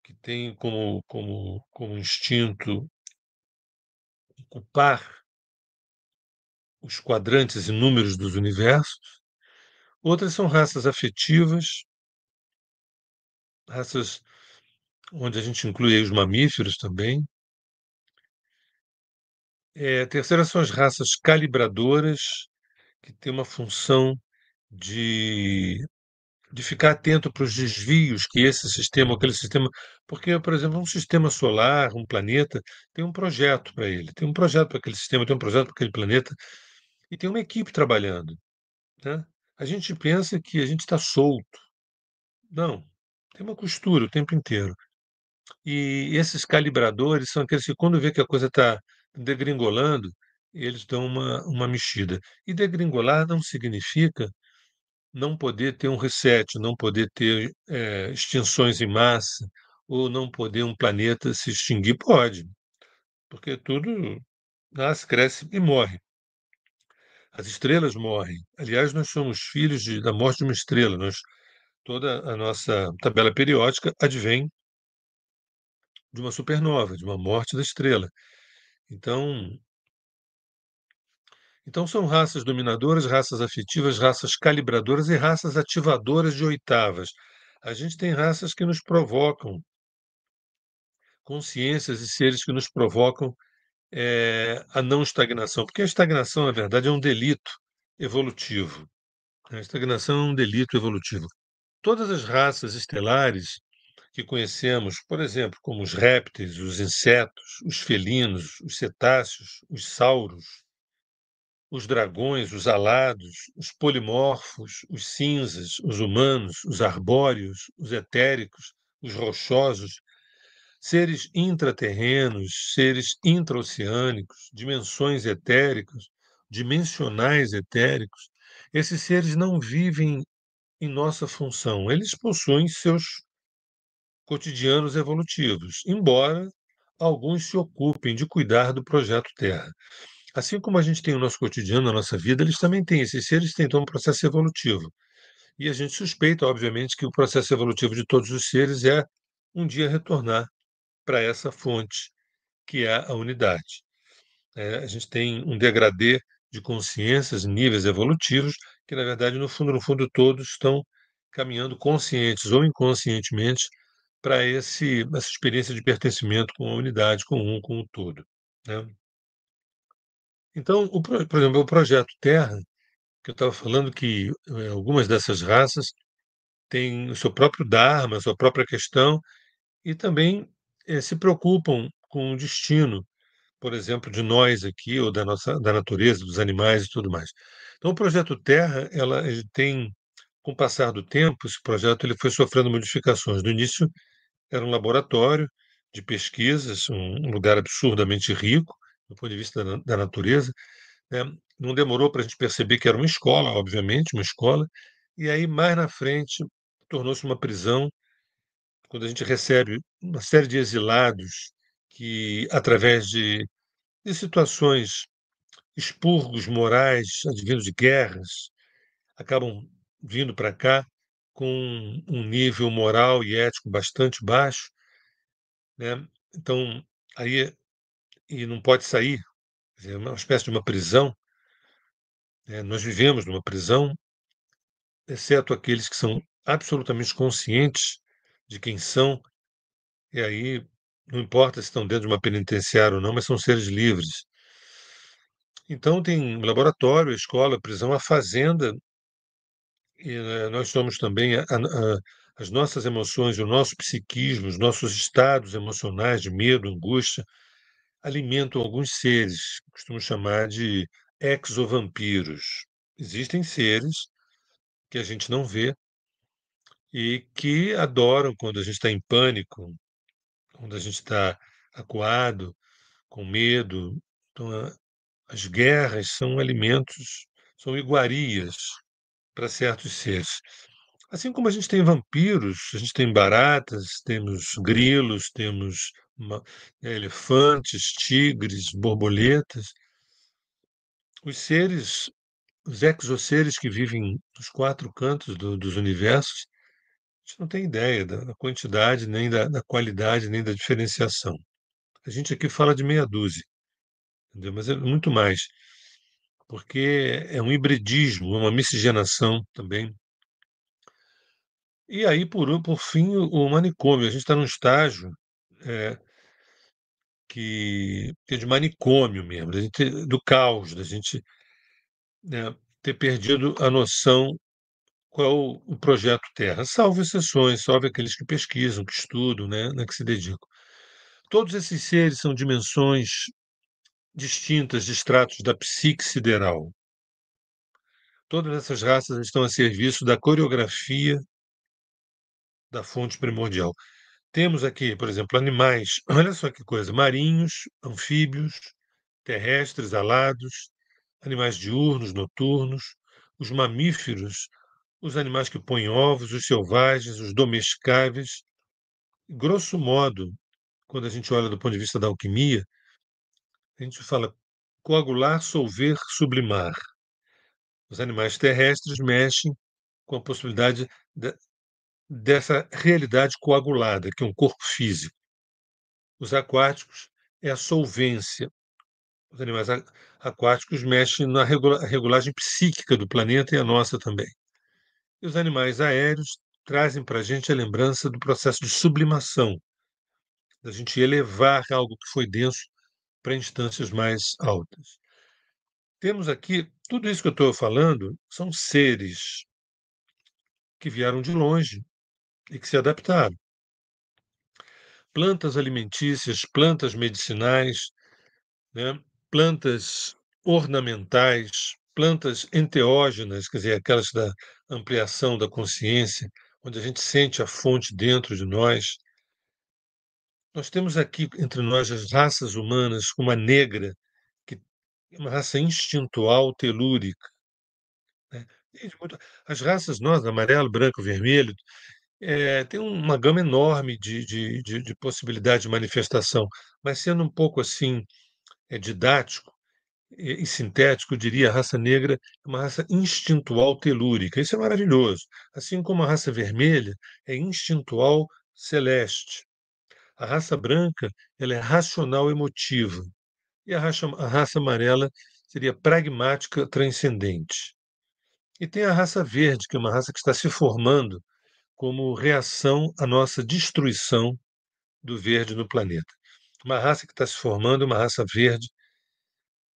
que têm como instinto ocupar os quadrantes e números dos universos. Outras são raças afetivas, raças onde a gente inclui aí os mamíferos também. A terceira são as raças calibradoras, que têm uma função de, de ficar atento para os desvios que esse sistema, aquele sistema. Porque, por exemplo, um sistema solar, um planeta, tem um projeto para ele, tem um projeto para aquele sistema, tem um projeto para aquele planeta, e tem uma equipe trabalhando. Né? A gente pensa que a gente está solto. Não, tem uma costura o tempo inteiro. E esses calibradores são aqueles que, quando vê que a coisa está degringolando, eles dão uma mexida. E degringolar não significa não poder ter um reset, não poder ter extinções em massa, ou não poder um planeta se extinguir. Pode, porque tudo nasce, cresce e morre. As estrelas morrem. Aliás, nós somos filhos da morte de uma estrela. Toda a nossa tabela periódica advém de uma supernova, de uma morte da estrela. Então, então são raças dominadoras, raças afetivas, raças calibradoras e raças ativadoras de oitavas. A gente tem raças que nos provocam, consciências e seres que nos provocam a não estagnação, porque a estagnação, na verdade, é um delito evolutivo. A estagnação é um delito evolutivo. Todas as raças estelares que conhecemos, por exemplo, como os répteis, os insetos, os felinos, os cetáceos, os sauros, os dragões, os alados, os polimorfos, os cinzas, os humanos, os arbóreos, os etéricos, os rochosos, seres intraterrenos, seres intraoceânicos, dimensões etéricas, dimensionais etéricos, esses seres não vivem em nossa função, eles possuem seus cotidianos evolutivos, embora alguns se ocupem de cuidar do projeto Terra. Assim como a gente tem o nosso cotidiano, na nossa vida, eles também têm, esses seres têm então um processo evolutivo. E a gente suspeita, obviamente, que o processo evolutivo de todos os seres é um dia retornar para essa fonte, que é a unidade. A gente tem um degradê de consciências, níveis evolutivos, que, na verdade, no fundo, todos estão caminhando conscientes ou inconscientemente para essa experiência de pertencimento com a unidade, com o todo. Né? Então, por exemplo, o projeto Terra, que eu estava falando que algumas dessas raças têm o seu próprio Dharma, a sua própria questão, e também se preocupam com o destino. por exemplo, de nós aqui, ou da natureza, dos animais e tudo mais. Então, o projeto Terra, ele tem, com o passar do tempo, esse projeto ele foi sofrendo modificações. No início, era um laboratório de pesquisas, um lugar absurdamente rico, do ponto de vista da natureza, né? Não demorou para a gente perceber que era uma escola, obviamente, uma escola, e aí, mais na frente, tornou-se uma prisão, quando a gente recebe uma série de exilados que, através de situações, expurgos morais advindos de guerras, acabam vindo para cá com um nível moral e ético bastante baixo, né? Então, aí, e não pode sair, quer dizer, é uma espécie de uma prisão, né? Nós vivemos numa prisão, exceto aqueles que são absolutamente conscientes de quem são, e aí não importa se estão dentro de uma penitenciária ou não, mas são seres livres. Então tem laboratório, escola, prisão, a fazenda, e nós somos também as nossas emoções, o nosso psiquismo, os nossos estados emocionais de medo, angústia, alimentam alguns seres, que costumamos chamar de exovampiros. Existem seres que a gente não vê e que adoram quando a gente está em pânico, quando a gente está acuado, com medo. Então, as guerras são alimentos, são iguarias para certos seres. Assim como a gente tem vampiros, a gente tem baratas, temos grilos, temos elefantes, tigres, borboletas. Os seres, os exosseres que vivem nos quatro cantos dos universos, a gente não tem ideia da quantidade, nem da qualidade, nem da diferenciação. A gente aqui fala de meia dúzia, entendeu? Mas é muito mais, porque é um hibridismo, uma miscigenação também. E aí, por fim, o manicômio. A gente está num estágio é, que é de manicômio mesmo, do caos, da gente, né, ter perdido a noção qual é o projeto Terra, salvo exceções, salvo aqueles que pesquisam, que estudam, né, que se dedicam. Todos esses seres são dimensões distintas de estratos da psique sideral. Todas essas raças estão a serviço da coreografia da fonte primordial. Temos aqui, por exemplo, animais, olha só que coisa, marinhos, anfíbios, terrestres, alados, animais diurnos, noturnos, os mamíferos, os animais que põem ovos, os selvagens, os domesticáveis. Grosso modo, quando a gente olha do ponto de vista da alquimia, a gente fala coagular, solver, sublimar. Os animais terrestres mexem com a possibilidade dessa realidade coagulada, que é um corpo físico. Os aquáticos é a solvência. Os animais aquáticos mexem na regulagem psíquica do planeta e a nossa também. E os animais aéreos trazem para a gente a lembrança do processo de sublimação, da gente elevar algo que foi denso para instâncias mais altas. Temos aqui, tudo isso que eu estou falando são seres que vieram de longe e que se adaptaram. Plantas alimentícias, plantas medicinais, né? Plantas ornamentais, plantas enteógenas, quer dizer, aquelas da ampliação da consciência, onde a gente sente a fonte dentro de nós. Nós temos aqui entre nós as raças humanas, como a negra, que é uma raça instintual telúrica, né? As raças nós, amarelo, branco, vermelho, tem uma gama enorme de possibilidade de manifestação, mas sendo um pouco assim didático e sintético, eu diria, a raça negra é uma raça instintual telúrica. Isso é maravilhoso. Assim como a raça vermelha é instintual celeste. A raça branca ela é racional emotiva. E a raça amarela seria pragmática transcendente. E tem a raça verde, que é uma raça que está se formando como reação à nossa destruição do verde no planeta. Uma raça que está se formando, uma raça verde,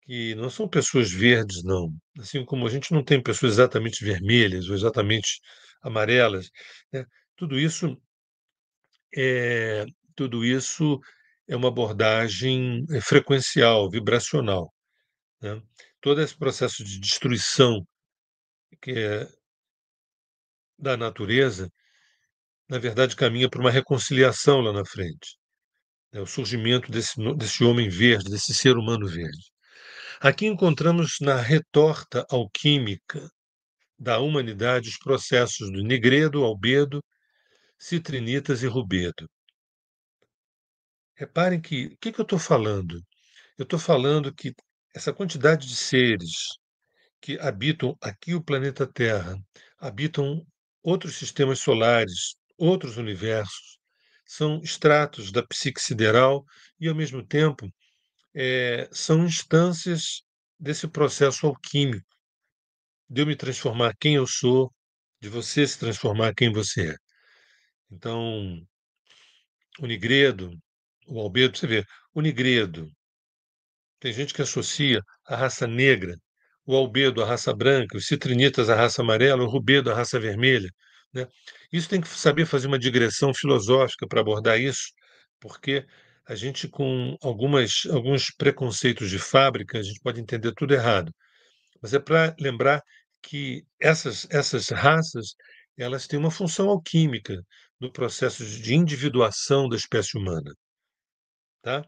que não são pessoas verdes, não. Assim como a gente não tem pessoas exatamente vermelhas ou exatamente amarelas, né? Tudo isso é, tudo isso é uma abordagem frequencial, vibracional, né? Todo esse processo de destruição que é da natureza, na verdade, caminha para uma reconciliação lá na frente, né? O surgimento desse homem verde, desse ser humano verde. Aqui encontramos na retorta alquímica da humanidade os processos do nigredo, albedo, citrinitas e rubedo. Reparem que o que eu estou falando? Eu estou falando que essa quantidade de seres que habitam aqui o planeta Terra, habitam outros sistemas solares, outros universos, são estratos da psique sideral e, ao mesmo tempo, são instâncias desse processo alquímico, de eu me transformar quem eu sou, de você se transformar quem você é. Então, o nigredo, o albedo, você vê, o nigredo, tem gente que associa a raça negra, o albedo à raça branca, os citrinitas à raça amarela, o rubedo à raça vermelha, né? Isso tem que saber fazer uma digressão filosófica para abordar isso, porque a gente, com alguns preconceitos de fábrica, a gente pode entender tudo errado. Mas é para lembrar que essas raças elas têm uma função alquímica no processo de individuação da espécie humana, tá?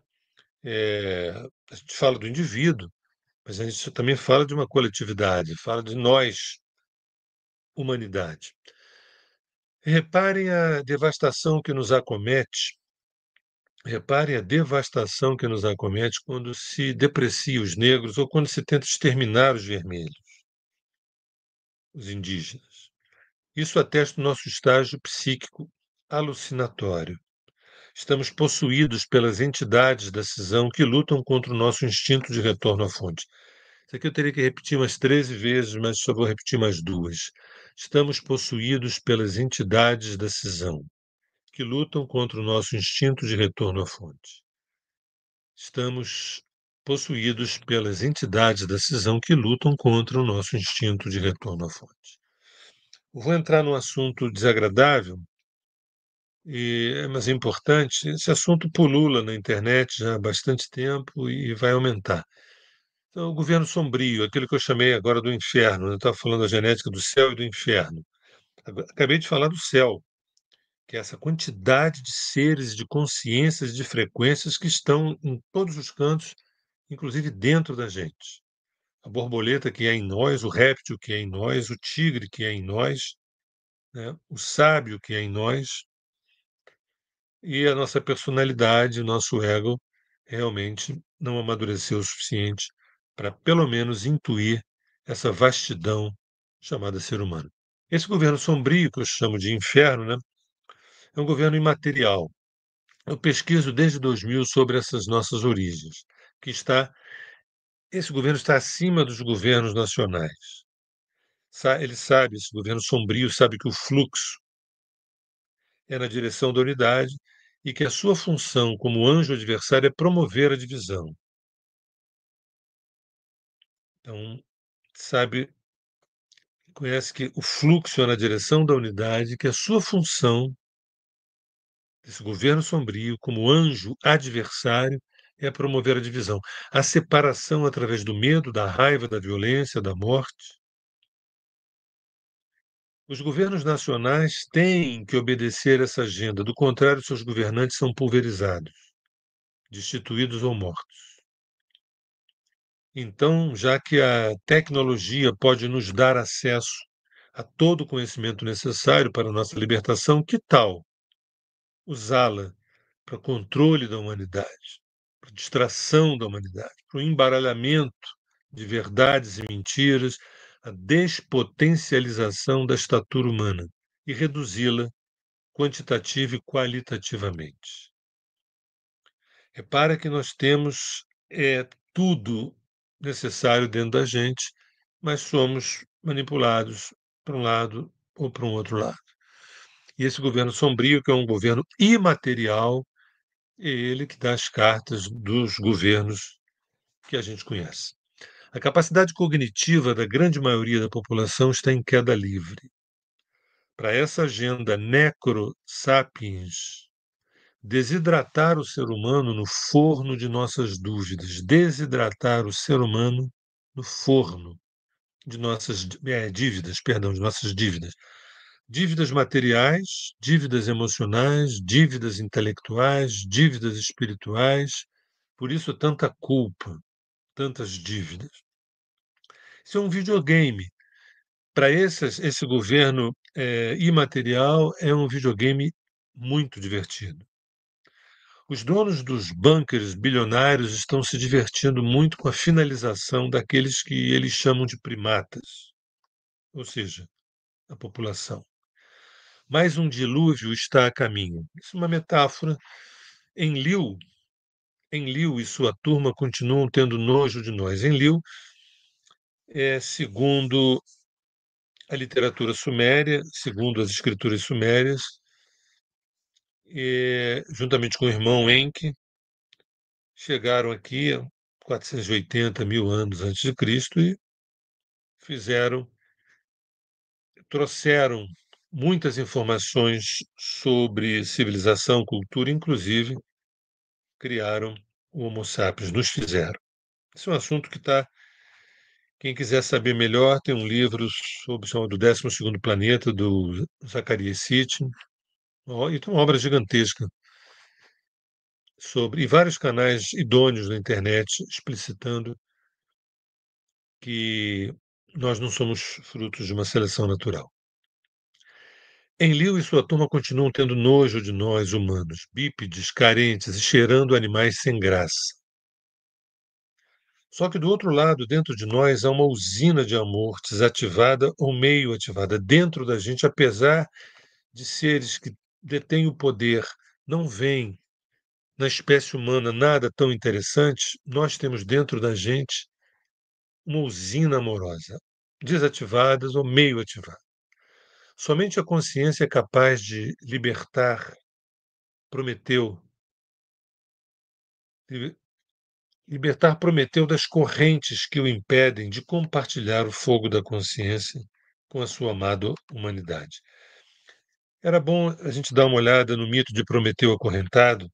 A gente fala do indivíduo, mas a gente também fala de uma coletividade, fala de nós, humanidade. Reparem a devastação que nos acomete, reparem a devastação que nos acomete quando se deprecia os negros ou quando se tenta exterminar os vermelhos, os indígenas. Isso atesta o nosso estágio psíquico alucinatório. Estamos possuídos pelas entidades da cisão que lutam contra o nosso instinto de retorno à fonte. Isso aqui eu teria que repetir umas 13 vezes, mas só vou repetir mais duas. Estamos possuídos pelas entidades da cisão que lutam contra o nosso instinto de retorno à fonte. Estamos possuídos pelas entidades da cisão que lutam contra o nosso instinto de retorno à fonte. Vou entrar num assunto desagradável, mas é importante. Esse assunto pulula na internet já há bastante tempo e vai aumentar. Então, o governo sombrio, aquilo que eu chamei agora do inferno, né? Eu estava falando da genética do céu e do inferno. Acabei de falar do céu, que é essa quantidade de seres, de consciências, de frequências que estão em todos os cantos, inclusive dentro da gente. A borboleta que é em nós, o réptil que é em nós, o tigre que é em nós, né? O sábio que é em nós, e a nossa personalidade, o nosso ego, realmente não amadureceu o suficiente para, pelo menos, intuir essa vastidão chamada ser humano. Esse governo sombrio, que eu chamo de inferno, né, é um governo imaterial. Eu pesquiso desde 2000 sobre essas nossas origens, que esse governo está acima dos governos nacionais. Ele sabe, esse governo sombrio sabe que o fluxo é na direção da unidade e que a sua função como anjo adversário é promover a divisão. Então, sabe, conhece que o fluxo é na direção da unidade, que a sua função, desse governo sombrio, como anjo adversário, é promover a divisão, a separação através do medo, da raiva, da violência, da morte. Os governos nacionais têm que obedecer essa agenda, do contrário, seus governantes são pulverizados, destituídos ou mortos. Então, já que a tecnologia pode nos dar acesso a todo o conhecimento necessário para a nossa libertação, que tal usá-la para o controle da humanidade, para a distração da humanidade, para o embaralhamento de verdades e mentiras, a despotencialização da estatura humana e reduzi-la quantitativa e qualitativamente? Repara que nós temos tudo necessário dentro da gente, mas somos manipulados para um lado ou para um outro lado. E esse governo sombrio, que é um governo imaterial, é ele que dá as cartas dos governos que a gente conhece. A capacidade cognitiva da grande maioria da população está em queda livre. Para essa agenda necro-sapiens, desidratar o ser humano no forno de nossas dúvidas, desidratar o ser humano no forno de nossas dívidas, perdão, de nossas dívidas. Dívidas materiais, dívidas emocionais, dívidas intelectuais, dívidas espirituais. Por isso, tanta culpa, tantas dívidas. Isso é um videogame. Para esse governo imaterial, é um videogame muito divertido. Os donos dos bunkers bilionários estão se divertindo muito com a finalização daqueles que eles chamam de primatas, ou seja, a população. Mais um dilúvio está a caminho. Isso é uma metáfora. Enlil e sua turma continuam tendo nojo de nós. Enlil segundo a literatura suméria, segundo as escrituras sumérias, juntamente com o irmão Enki, chegaram aqui há 480 mil anos antes de Cristo e trouxeram muitas informações sobre civilização, cultura, inclusive criaram o Homo sapiens, nos fizeram. Esse é um assunto que está. Quem quiser saber melhor, tem um livro chamado 12º Planeta, do Zacarias Sitchin, e tem uma obra gigantesca e vários canais idôneos na internet explicitando que nós não somos frutos de uma seleção natural. Enlil e sua turma continuam tendo nojo de nós, humanos, bípedes, carentes e cheirando animais sem graça. Só que do outro lado, dentro de nós, há uma usina de amor desativada ou meio ativada. Dentro da gente, apesar de seres que detêm o poder, não veem na espécie humana nada tão interessante, nós temos dentro da gente uma usina amorosa, desativada ou meio ativada. Somente a consciência é capaz de Prometeu, libertar Prometeu das correntes que o impedem de compartilhar o fogo da consciência com a sua amada humanidade. Era bom a gente dar uma olhada no mito de Prometeu acorrentado.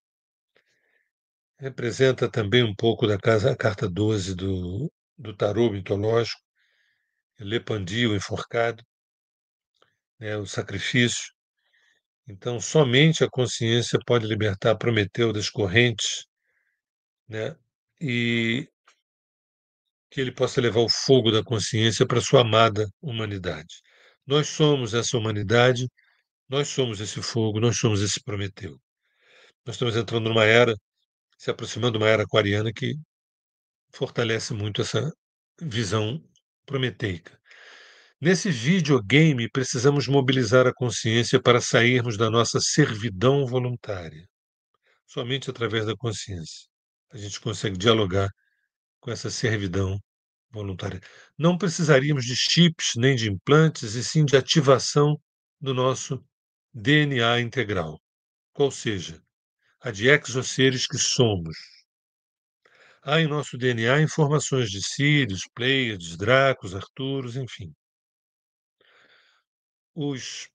Representa também um pouco a carta 12 do tarô mitológico, Lepandi, o enforcado, o sacrifício. Então, somente a consciência pode libertar Prometeu das correntes, né, e que ele possa levar o fogo da consciência para a sua amada humanidade. Nós somos essa humanidade, nós somos esse fogo, nós somos esse Prometeu. Nós estamos entrando numa era, se aproximando de uma era aquariana que fortalece muito essa visão prometeica. Nesse videogame, precisamos mobilizar a consciência para sairmos da nossa servidão voluntária. Somente através da consciência a gente consegue dialogar com essa servidão voluntária. Não precisaríamos de chips nem de implantes, e sim de ativação do nosso DNA integral, qual seja, a de exosseres que somos. Há em nosso DNA informações de Sírios, Pleiades, Dracos, Arturos, enfim. Os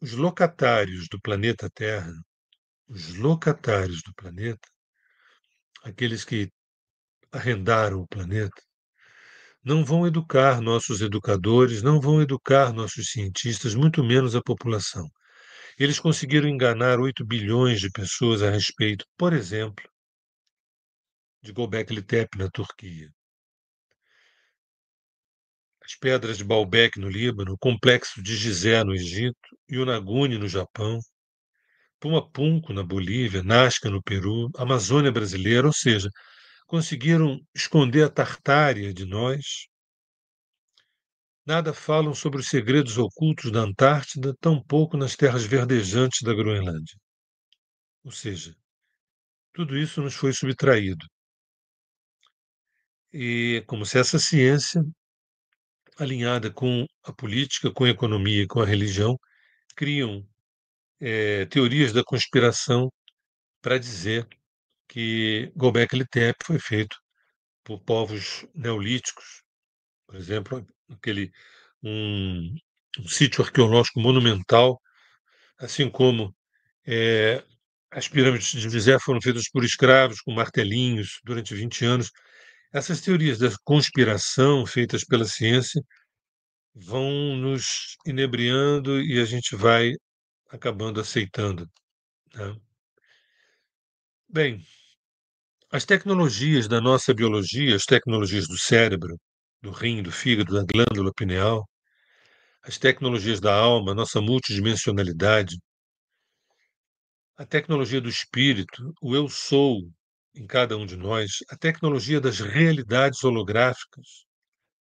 locatários do planeta Terra, os locatários do planeta, aqueles que arrendaram o planeta, não vão educar nossos educadores, não vão educar nossos cientistas, muito menos a população. Eles conseguiram enganar 8 bilhões de pessoas a respeito, por exemplo, de Göbekli Tepe, na Turquia, as pedras de Baalbek, no Líbano, o complexo de Gizé, no Egito, Yonaguni, no Japão, Pumapunco, na Bolívia, Nazca, no Peru, Amazônia brasileira, ou seja, conseguiram esconder a Tartária de nós. Nada falam sobre os segredos ocultos da Antártida, tampouco nas terras verdejantes da Groenlândia. Ou seja, tudo isso nos foi subtraído. E como se essa ciência, alinhada com a política, com a economia, com a religião, criam teorias da conspiração para dizer que Göbekli Tepe foi feito por povos neolíticos, por exemplo, um, um sítio arqueológico monumental, assim como As pirâmides de Gizé foram feitas por escravos com martelinhos durante 20 anos. Essas teorias da conspiração feitas pela ciência vão nos inebriando e a gente vai acabando aceitando, né? Bem, as tecnologias da nossa biologia, as tecnologias do cérebro, do rim, do fígado, da glândula pineal, as tecnologias da alma, nossa multidimensionalidade, a tecnologia do espírito, o eu sou em cada um de nós, a tecnologia das realidades holográficas,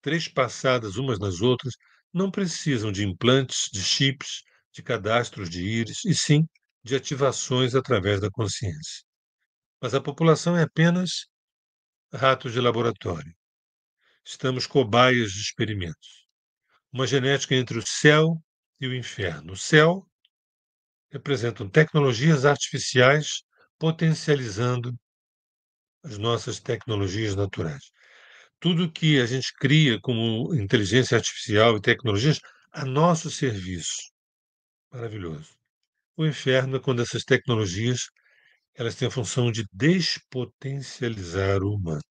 trespassadas umas nas outras, não precisam de implantes, de chips, de cadastros de íris, e sim de ativações através da consciência. Mas a população é apenas ratos de laboratório. Estamos cobaias de experimentos. Uma genética entre o céu e o inferno. O céu representam tecnologias artificiais potencializando as nossas tecnologias naturais. Tudo que a gente cria como inteligência artificial e tecnologias a nosso serviço. Maravilhoso. O inferno é quando essas tecnologias elas têm a função de despotencializar o humano.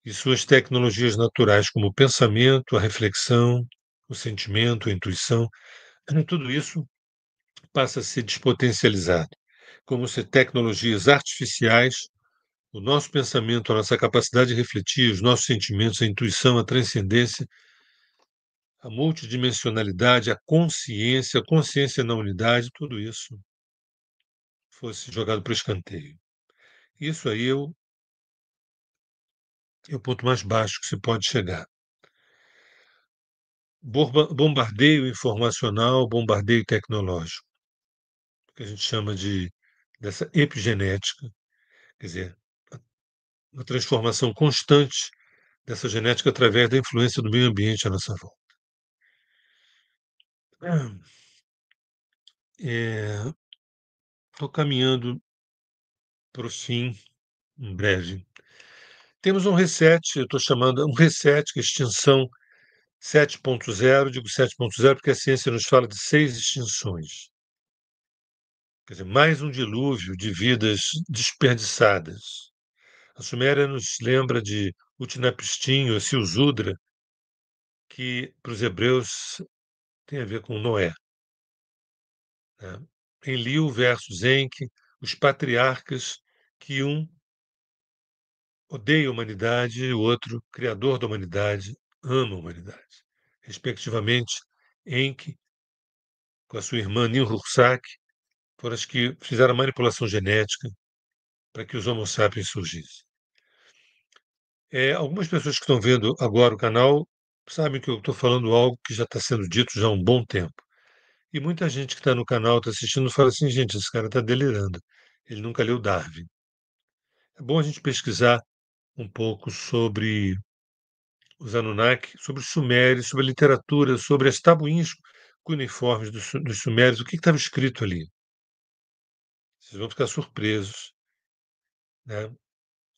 E suas tecnologias naturais, como o pensamento, a reflexão, o sentimento, a intuição, tudo isso passa a ser despotencializado, como se tecnologias artificiais, o nosso pensamento, a nossa capacidade de refletir, os nossos sentimentos, a intuição, a transcendência, a multidimensionalidade, a consciência na unidade, tudo isso fosse jogado para o escanteio. Isso aí é o ponto mais baixo que se pode chegar. Bombardeio informacional, bombardeio tecnológico, que a gente chama dessa epigenética, quer dizer, uma transformação constante dessa genética através da influência do meio ambiente à nossa volta. Estou caminhando para o fim, em breve. Temos um reset, eu estou chamando um reset, que é extinção 7.0, digo 7.0 porque a ciência nos fala de 6 extinções. Quer dizer, mais um dilúvio de vidas desperdiçadas. A Suméria nos lembra de Utnapishtim ou Silzudra, que para os hebreus tem a ver com Noé, né? Enlil versus Enki, os patriarcas que um odeia a humanidade e o outro, criador da humanidade, ama a humanidade. Respectivamente, Enki, com a sua irmã Ninhursag, foram as que fizeram a manipulação genética para que os Homo sapiens surgissem. Algumas pessoas que estão vendo agora o canal sabem que eu estou falando algo que já está sendo dito já há um bom tempo. E muita gente que está no canal, está assistindo, fala assim, gente, esse cara está delirando. Ele nunca leu Darwin. É bom a gente pesquisar um pouco sobre os Anunnaki, sobre os Sumérios, sobre a literatura, sobre as tabuinhas cuneiformes dos Sumérios, o que estava escrito ali. Vocês vão ficar surpresos, né,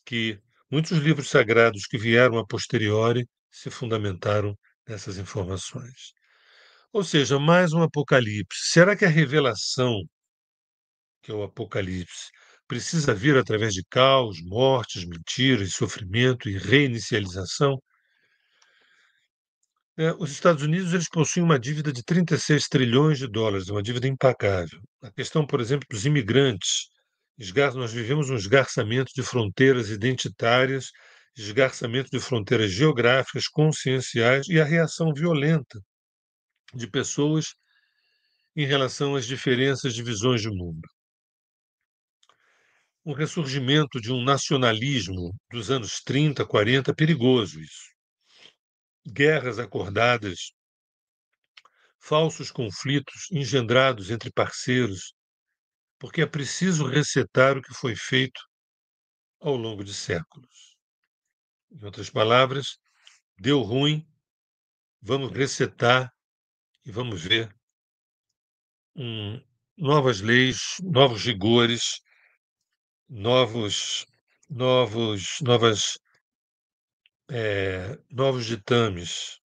que muitos livros sagrados que vieram a posteriori se fundamentaram nessas informações. Ou seja, mais um apocalipse. Será que a revelação, que é o apocalipse, precisa vir através de caos, mortes, mentiras, sofrimento e reinicialização? Os Estados Unidos eles possuem uma dívida de 36 trilhões de dólares, uma dívida impagável. A questão, por exemplo, dos imigrantes. Nós vivemos um esgarçamento de fronteiras identitárias, esgarçamento de fronteiras geográficas, conscienciais e a reação violenta de pessoas em relação às diferenças de visões de mundo. Um ressurgimento de um nacionalismo dos anos 30, 40, perigoso isso. Guerras acordadas, falsos conflitos engendrados entre parceiros, porque é preciso resetar o que foi feito ao longo de séculos. Em outras palavras, deu ruim, vamos resetar e vamos ver novas leis, novos rigores, novos, novos ditames.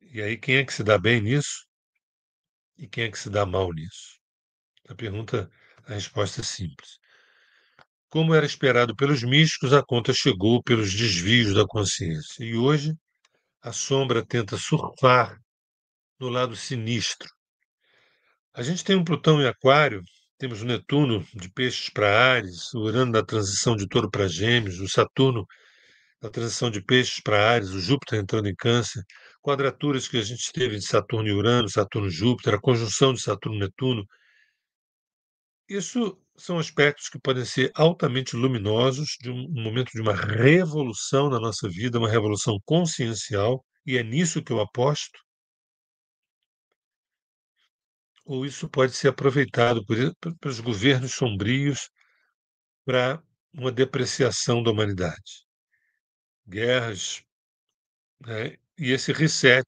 E aí, quem é que se dá bem nisso e quem é que se dá mal nisso? A resposta é simples. Como era esperado pelos místicos, a conta chegou pelos desvios da consciência. E hoje, a sombra tenta surfar no lado sinistro. A gente tem um Plutão em Aquário, temos o Netuno de Peixes para Áries, o Urano da transição de Touro para Gêmeos, o Saturno da transição de Peixes para Áries, o Júpiter entrando em Câncer, quadraturas que a gente teve de Saturno e Urano, Saturno e Júpiter, a conjunção de Saturno e Netuno. Isso são aspectos que podem ser altamente luminosos de um momento de uma revolução na nossa vida, uma revolução consciencial, e é nisso que eu aposto, ou isso pode ser aproveitado pelos governos sombrios para uma depreciação da humanidade. Guerras, né, e esse reset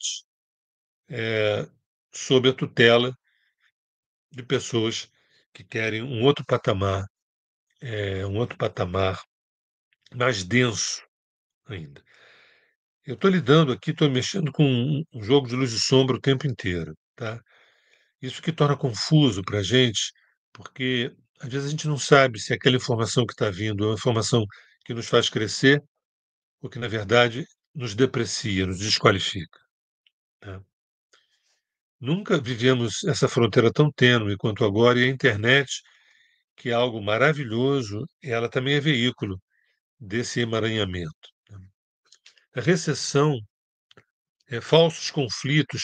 sob a tutela de pessoas que querem um outro patamar mais denso ainda. Eu estou lidando aqui, estou mexendo com um jogo de luz e sombra o tempo inteiro, tá? Isso que torna confuso para a gente, porque às vezes a gente não sabe se aquela informação que está vindo é uma informação que nos faz crescer ou que, na verdade, nos deprecia, nos desqualifica, né? Nunca vivemos essa fronteira tão tênue quanto agora, e a internet, que é algo maravilhoso, ela também é veículo desse emaranhamento, né? A recessão falsos conflitos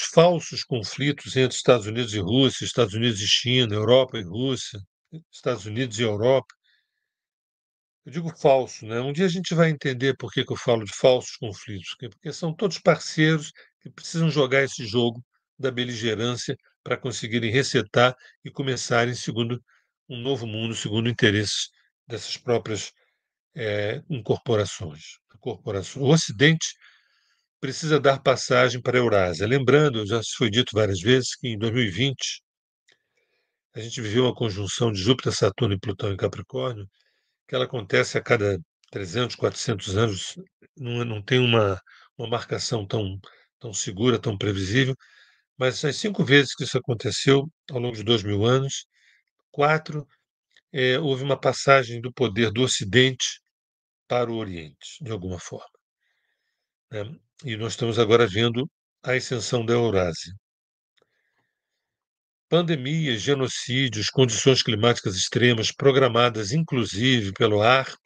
entre Estados Unidos e Rússia, Estados Unidos e China, Europa e Rússia, Estados Unidos e Europa. Eu digo falso, né? Um dia a gente vai entender por que eu falo de falsos conflitos, porque são todos parceiros que precisam jogar esse jogo da beligerância para conseguirem resetar e começarem segundo um novo mundo, segundo interesses dessas próprias corporações. O Ocidente precisa dar passagem para a Eurásia. Lembrando, já se foi dito várias vezes, que em 2020 a gente viveu uma conjunção de Júpiter, Saturno e Plutão em Capricórnio, que ela acontece a cada 300, 400 anos, não tem uma marcação tão segura, tão previsível, mas as 5 vezes que isso aconteceu, ao longo de 2.000 anos, 4, houve uma passagem do poder do Ocidente para o Oriente, de alguma forma, né? E nós estamos agora vendo a ascensão da Eurásia. Pandemias, genocídios, condições climáticas extremas, programadas inclusive pelo ARP,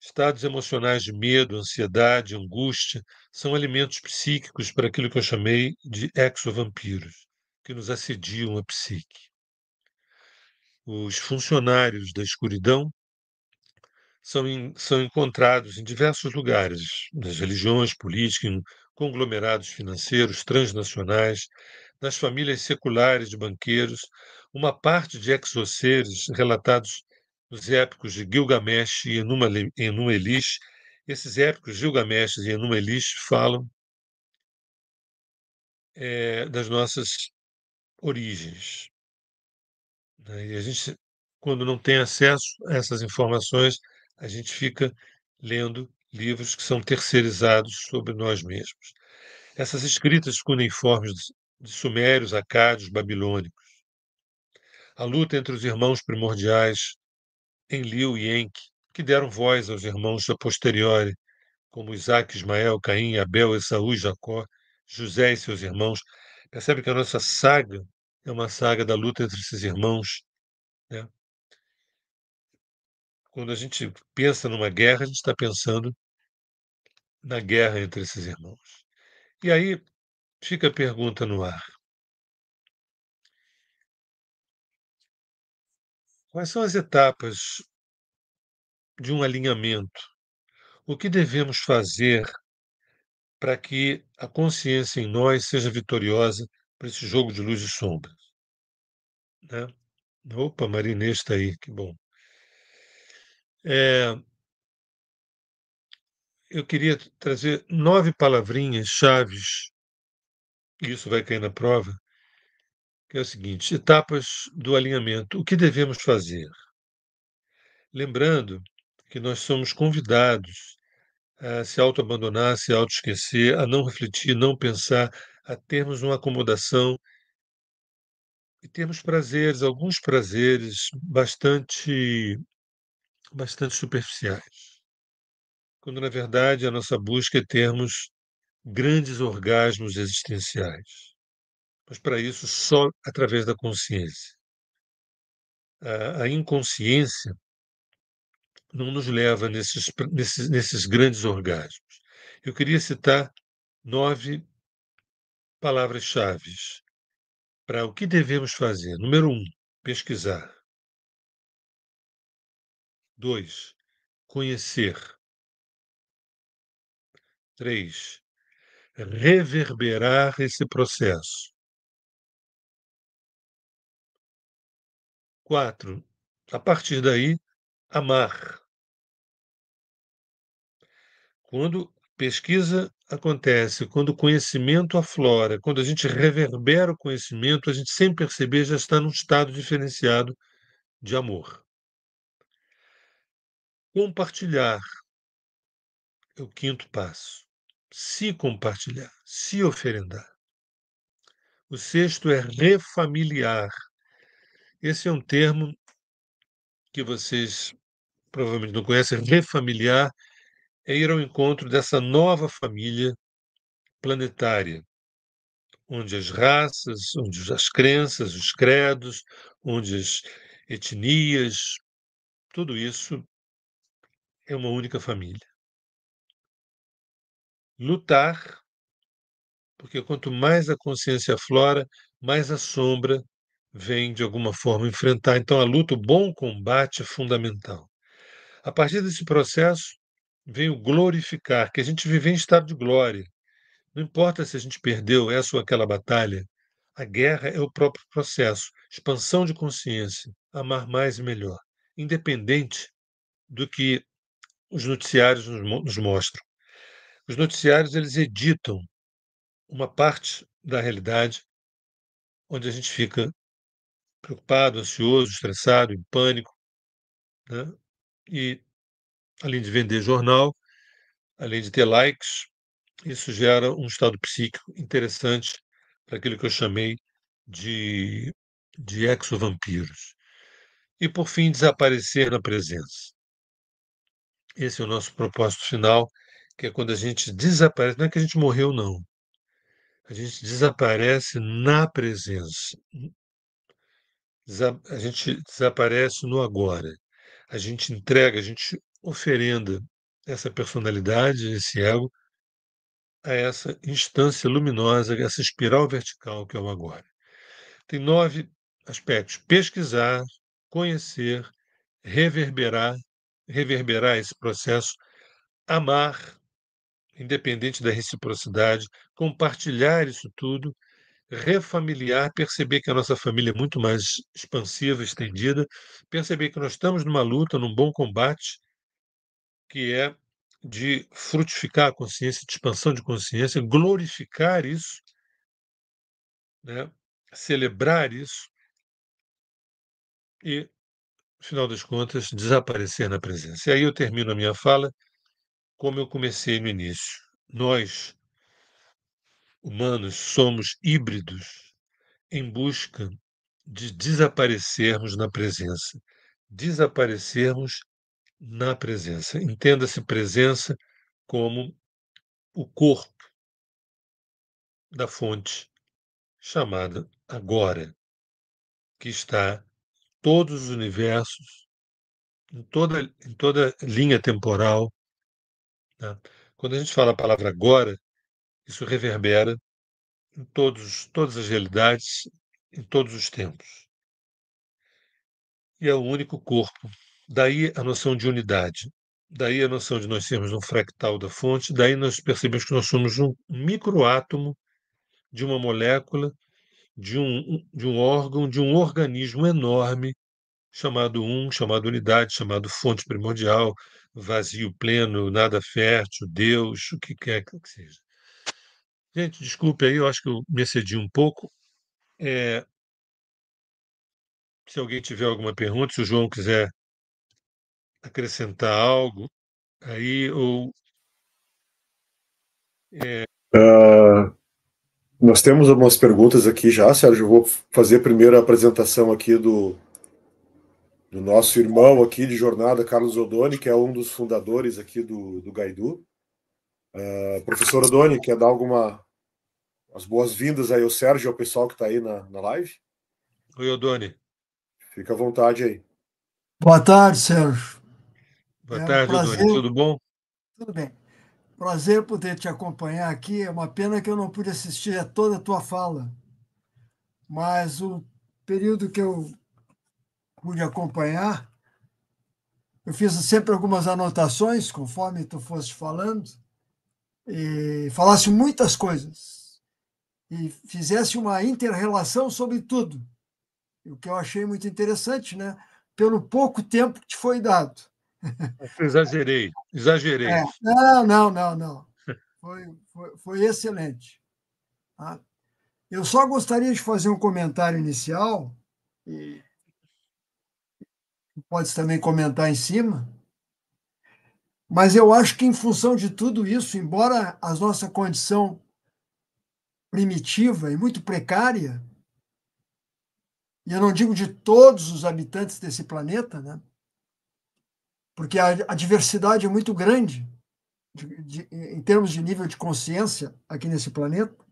estados emocionais de medo, ansiedade, angústia, são alimentos psíquicos para aquilo que eu chamei de exovampiros, que nos assediam a psique. Os funcionários da escuridão são encontrados em diversos lugares, nas religiões, políticas, em conglomerados financeiros transnacionais, nas famílias seculares de banqueiros, uma parte de exoseres relatados nos épicos de Gilgamesh e Enuma Elish. Esses épicos, Gilgamesh e Enuma Elish, falam das nossas origens, né? E a gente, quando não tem acesso a essas informações, a gente fica lendo livros que são terceirizados sobre nós mesmos. Essas escritas cuneiformes de sumérios, acádios, babilônicos, a luta entre os irmãos primordiais, Enlil e Enki, que deram voz aos irmãos a posteriori, como Isaac, Ismael, Caim, Abel, Esaú e Jacó, José e seus irmãos. Percebe que a nossa saga é uma saga da luta entre esses irmãos, né? Quando a gente pensa numa guerra, a gente está pensando na guerra entre esses irmãos. E aí fica a pergunta no ar: quais são as etapas de um alinhamento? O que devemos fazer para que a consciência em nós seja vitoriosa para esse jogo de luz e sombras, né? Opa, Marinês está aí, que bom. É, eu queria trazer 9 palavrinhas chaves, e isso vai cair na prova, que é o seguinte: etapas do alinhamento. O que devemos fazer? Lembrando que nós somos convidados a se autoabandonar, a se autoesquecer, a não refletir, não pensar, a termos uma acomodação e temos prazeres, alguns prazeres bastante superficiais, quando na verdade a nossa busca é termos grandes orgasmos existenciais. Mas para isso só através da consciência. A inconsciência não nos leva nesses grandes orgasmos. Eu queria citar 9 palavras-chave para o que devemos fazer. Número 1, pesquisar. 2, conhecer. 3, reverberar esse processo. 4, a partir daí, amar. Quando pesquisa acontece, quando o conhecimento aflora, quando a gente reverbera o conhecimento, a gente, sem perceber, já está num estado diferenciado de amor. Compartilhar é o quinto passo. Se compartilhar, se oferendar. O sexto é refamiliar. Esse é um termo que vocês provavelmente não conhecem. Refamiliar é ir ao encontro dessa nova família planetária, onde as raças, onde as crenças, os credos, onde as etnias, tudo isso é uma única família. Lutar, porque quanto mais a consciência aflora, mais a sombra vem de alguma forma enfrentar. Então a luta, o bom combate é fundamental. A partir desse processo, vem o glorificar, que a gente vive em estado de glória. Não importa se a gente perdeu essa ou aquela batalha, a guerra é o próprio processo, expansão de consciência, amar mais e melhor, independente do que os noticiários nos mostram. Os noticiários eles editam uma parte da realidade onde a gente fica preocupado, ansioso, estressado, em pânico, né? E além de vender jornal, além de ter likes, isso gera um estado psíquico interessante para aquilo que eu chamei de, de exovampiros. E, por fim, desaparecer na presença. Esse é o nosso propósito final, que é quando a gente desaparece. Não é que a gente morreu, não. A gente desaparece na presença. A gente desaparece no agora. A gente entrega, a gente oferenda essa personalidade, esse ego, a essa instância luminosa, essa espiral vertical que é o agora. Tem 9 aspectos: pesquisar, conhecer, reverberar, reverberar esse processo, amar, independente da reciprocidade, compartilhar isso tudo, refamiliar, perceber que a nossa família é muito mais expansiva, estendida, perceber que nós estamos numa luta, num bom combate, que é de frutificar a consciência, de expansão de consciência, glorificar isso, né? Celebrar isso e, no final das contas, desaparecer na presença. E aí eu termino a minha fala como eu comecei no início. Nós, humanos, somos híbridos em busca de desaparecermos na presença. Desaparecermos na presença. Entenda-se presença como o corpo da fonte chamada agora, que está em todos os universos, em toda linha temporal. Tá? Quando a gente fala a palavra agora, isso reverbera em todas as realidades, em todos os tempos. E é o único corpo. Daí a noção de unidade. Daí a noção de nós sermos um fractal da fonte. Daí nós percebemos que nós somos um microátomo de uma molécula, de um órgão, de um organismo enorme chamado unidade, chamado fonte primordial, vazio pleno, nada fértil, Deus, o que quer que seja. Gente, desculpe aí, eu acho que eu me excedi um pouco. É, se alguém tiver alguma pergunta, se o João quiser acrescentar algo, aí ou Ah, Nós temos algumas perguntas aqui já, Sérgio. Eu vou fazer primeiro a apresentação aqui do nosso irmão aqui de jornada, Carlos Odoni, que é um dos fundadores aqui do Gaidu. Professor Odoni, quer dar as boas-vindas aí ao Sérgio e ao pessoal que está aí na live? Oi, Odoni. Fica à vontade aí. Boa tarde, Sérgio. Boa É um tarde, prazer. Odoni. Tudo bom? Tudo bem. Prazer poder te acompanhar aqui. É uma pena que eu não pude assistir a toda a tua fala, mas o período que eu pude acompanhar, eu fiz sempre algumas anotações conforme tu foste falando e falasse muitas coisas e fizesse uma inter-relação sobre tudo, o que eu achei muito interessante, né? Pelo pouco tempo que te foi dado. Exagerei. Não. Foi excelente. Tá? Eu só gostaria de fazer um comentário inicial, e pode também comentar em cima, mas eu acho que, em função de tudo isso, embora a nossa condição primitiva e muito precária, e eu não digo de todos os habitantes desse planeta, né? Porque a diversidade é muito grande em termos de nível de consciência aqui nesse planeta,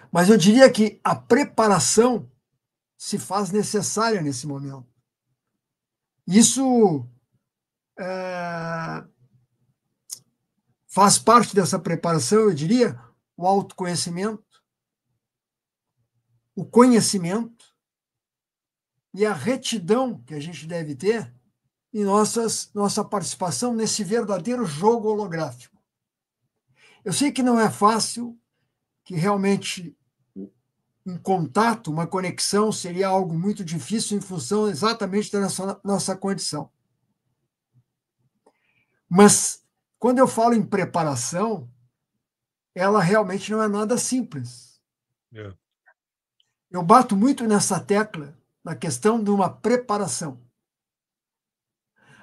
mas eu diria que a preparação se faz necessária nesse momento. Isso faz parte dessa preparação, eu diria, o autoconhecimento, o conhecimento e a retidão que a gente deve ter em nossa participação nesse verdadeiro jogo holográfico. Eu sei que não é fácil, que realmente um contato, uma conexão seria algo muito difícil em função exatamente da nossa condição. Mas, quando eu falo em preparação, ela realmente não é nada simples. É. Eu bato muito nessa tecla, na questão de uma preparação.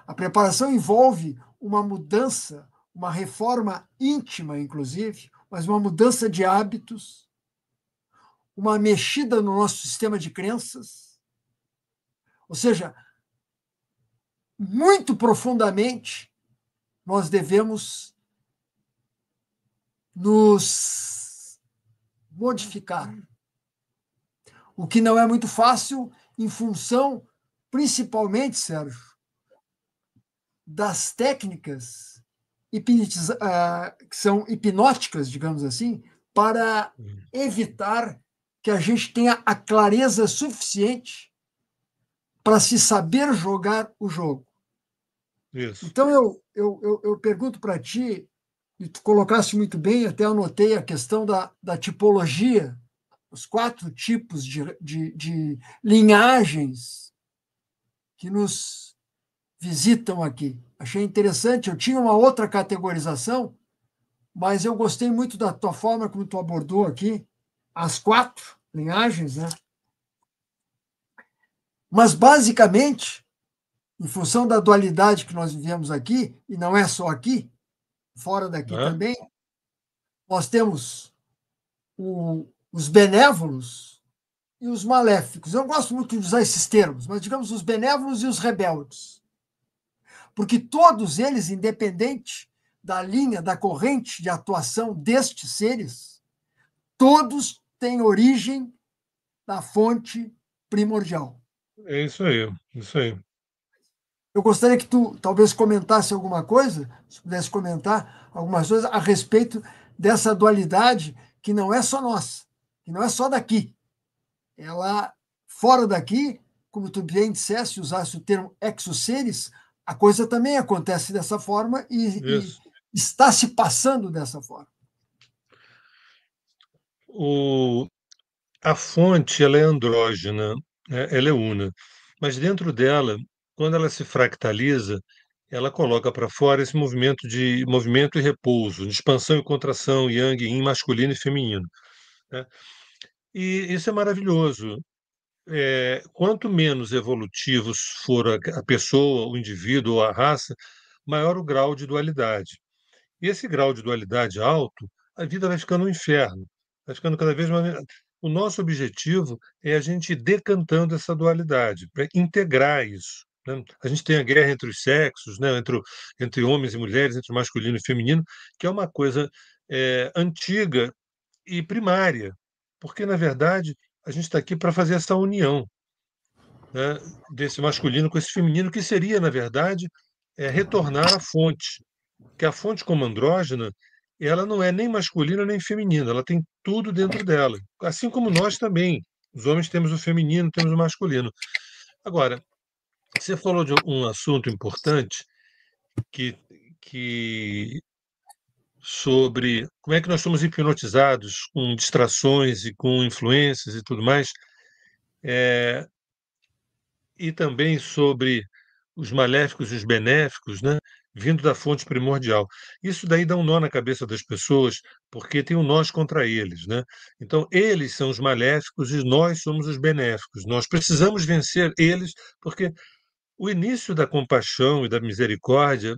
A preparação envolve uma mudança, uma reforma íntima, inclusive, mas uma mudança de hábitos, uma mexida no nosso sistema de crenças. Ou seja, muito profundamente, nós devemos nos modificar. O que não é muito fácil em função, principalmente, Sérgio, das técnicas que são hipnóticas, digamos assim, para evitar que a gente tenha a clareza suficiente para se saber jogar o jogo. Isso. Então, eu pergunto para ti, e tu colocaste muito bem, até anotei a questão da tipologia, os 4 tipos de linhagens que nos visitam aqui. Achei interessante, eu tinha uma outra categorização, mas eu gostei muito da tua forma como tu abordou aqui as 4 linhagens, né? Mas, basicamente, em função da dualidade que nós vivemos aqui, e não é só aqui, fora daqui também, nós temos os benévolos e os maléficos. Eu não gosto muito de usar esses termos, mas digamos os benévolos e os rebeldes. Porque todos eles, independente da linha, da corrente de atuação destes seres, todos têm origem da fonte primordial. É isso aí, isso aí. Eu gostaria que tu talvez comentasse alguma coisa, se pudesse comentar algumas coisas a respeito dessa dualidade que não é só nossa, que não é só daqui. Ela, fora daqui, como tu bem disseste, usasse o termo exoseres, a coisa também acontece dessa forma e está se passando dessa forma. A fonte ela é andrógena, né? Ela é una, mas dentro dela, quando ela se fractaliza, ela coloca para fora esse movimento de movimento e repouso, de expansão e contração, yang e yin, masculino e feminino, né? E isso é maravilhoso. Quanto menos evolutivos for a pessoa, o indivíduo ou a raça, maior o grau de dualidade. E esse grau de dualidade alto a vida vai ficando um inferno, vai ficando cada vez mais. O nosso objetivo é a gente ir decantando essa dualidade, para integrar isso, né? A gente tem a guerra entre os sexos, né? Entre homens e mulheres, entre o masculino e feminino, que é uma coisa antiga e primária, porque, na verdade, a gente está aqui para fazer essa união, né, desse masculino com esse feminino, que seria, na verdade, retornar à fonte, que a fonte como andrógena, ela não é nem masculina nem feminina, ela tem tudo dentro dela, assim como nós também. Os homens temos o feminino, temos o masculino. Agora, você falou de um assunto importante que, que sobre como é que nós somos hipnotizados com distrações e com influências e tudo mais, e também sobre os maléficos e os benéficos, né, vindo da fonte primordial. Isso daí dá um nó na cabeça das pessoas, porque tem um nós contra eles, né? Então, eles são os maléficos e nós somos os benéficos. Nós precisamos vencer eles, porque o início da compaixão e da misericórdia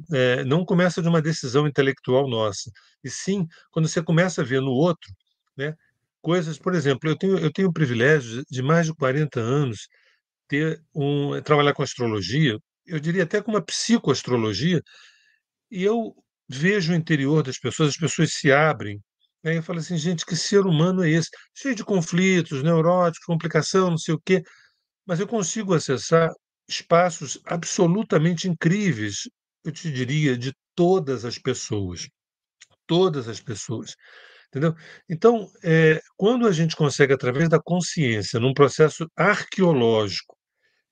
não começa de uma decisão intelectual nossa, e sim quando você começa a ver no outro, né, coisas. Por exemplo, eu tenho o privilégio de mais de 40 anos trabalhar com astrologia, eu diria até com uma psicoastrologia, e eu vejo o interior das pessoas, as pessoas se abrem. Aí eu falo assim, gente, que ser humano é esse? Cheio de conflitos, neuróticos, complicação, não sei o quê, mas eu consigo acessar espaços absolutamente incríveis, eu te diria, de todas as pessoas, entendeu? Então, quando a gente consegue, através da consciência, num processo arqueológico,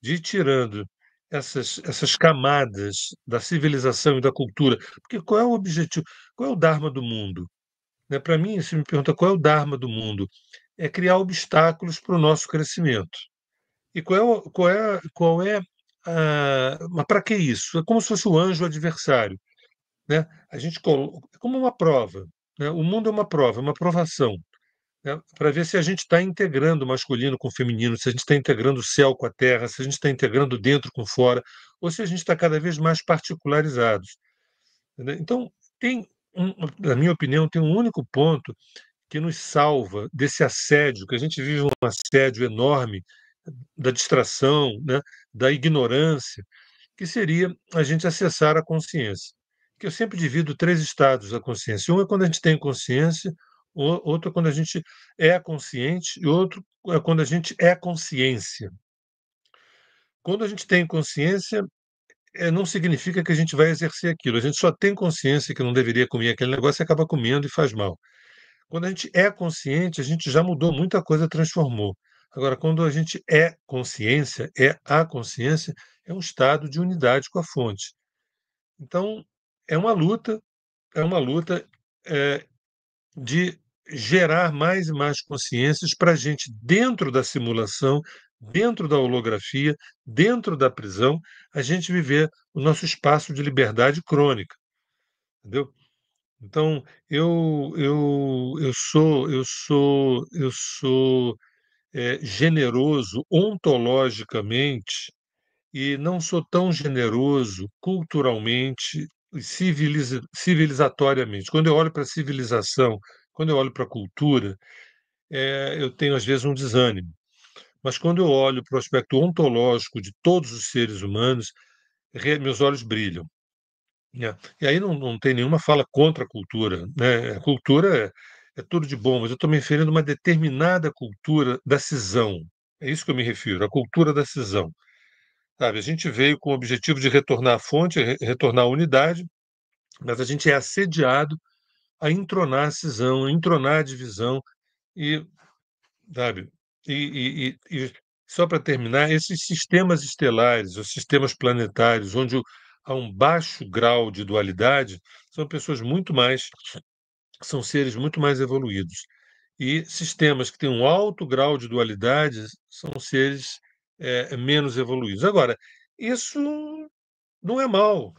de ir tirando essas camadas da civilização e da cultura, porque qual é o objetivo, qual é o dharma do mundo? Né? Para mim, se me pergunta qual é o dharma do mundo, é criar obstáculos para o nosso crescimento. E qual é mas para que isso? É como se fosse o anjo adversário, né? A gente é como uma prova, né? O mundo é uma prova, é uma provação, né? Para ver se a gente está integrando o masculino com o feminino, se a gente está integrando o céu com a terra, se a gente está integrando dentro com fora, ou se a gente está cada vez mais particularizados, entendeu? Então, na minha opinião, tem um único ponto que nos salva desse assédio, que a gente vive um assédio enorme da distração, né, da ignorância, que seria a gente acessar a consciência. Que eu sempre divido três estados da consciência. Um é quando a gente tem consciência, outro é quando a gente é consciente e outro é quando a gente é consciência. Quando a gente tem consciência, não significa que a gente vai exercer aquilo. A gente só tem consciência que não deveria comer aquele negócio e acaba comendo e faz mal. Quando a gente é consciente, a gente já mudou muita coisa, transformou. Agora, quando a gente é consciência, é a consciência, é um estado de unidade com a fonte. Então, é uma luta, é uma luta é, de gerar mais e mais consciências para a gente, dentro da simulação, dentro da holografia, dentro da prisão, a gente viver o nosso espaço de liberdade crônica, entendeu? Então, eu sou generoso ontologicamente e não sou tão generoso culturalmente e civilizatoriamente. Quando eu olho para a civilização, quando eu olho para a cultura, eu tenho às vezes um desânimo. Mas quando eu olho para o aspecto ontológico de todos os seres humanos, meus olhos brilham. E aí não tem nenhuma fala contra a cultura, né? A cultura é tudo de bom, mas eu estou me referindo a uma determinada cultura da cisão. É isso que eu me refiro, a cultura da cisão. Sabe, a gente veio com o objetivo de retornar à fonte, retornar à unidade, mas a gente é assediado a entronar a cisão, a entronar a divisão e, sabe, e só para terminar, esses sistemas estelares, os sistemas planetários, onde há um baixo grau de dualidade, são pessoas muito mais, são seres muito mais evoluídos. E sistemas que têm um alto grau de dualidade são seres menos evoluídos. Agora, isso não é mal.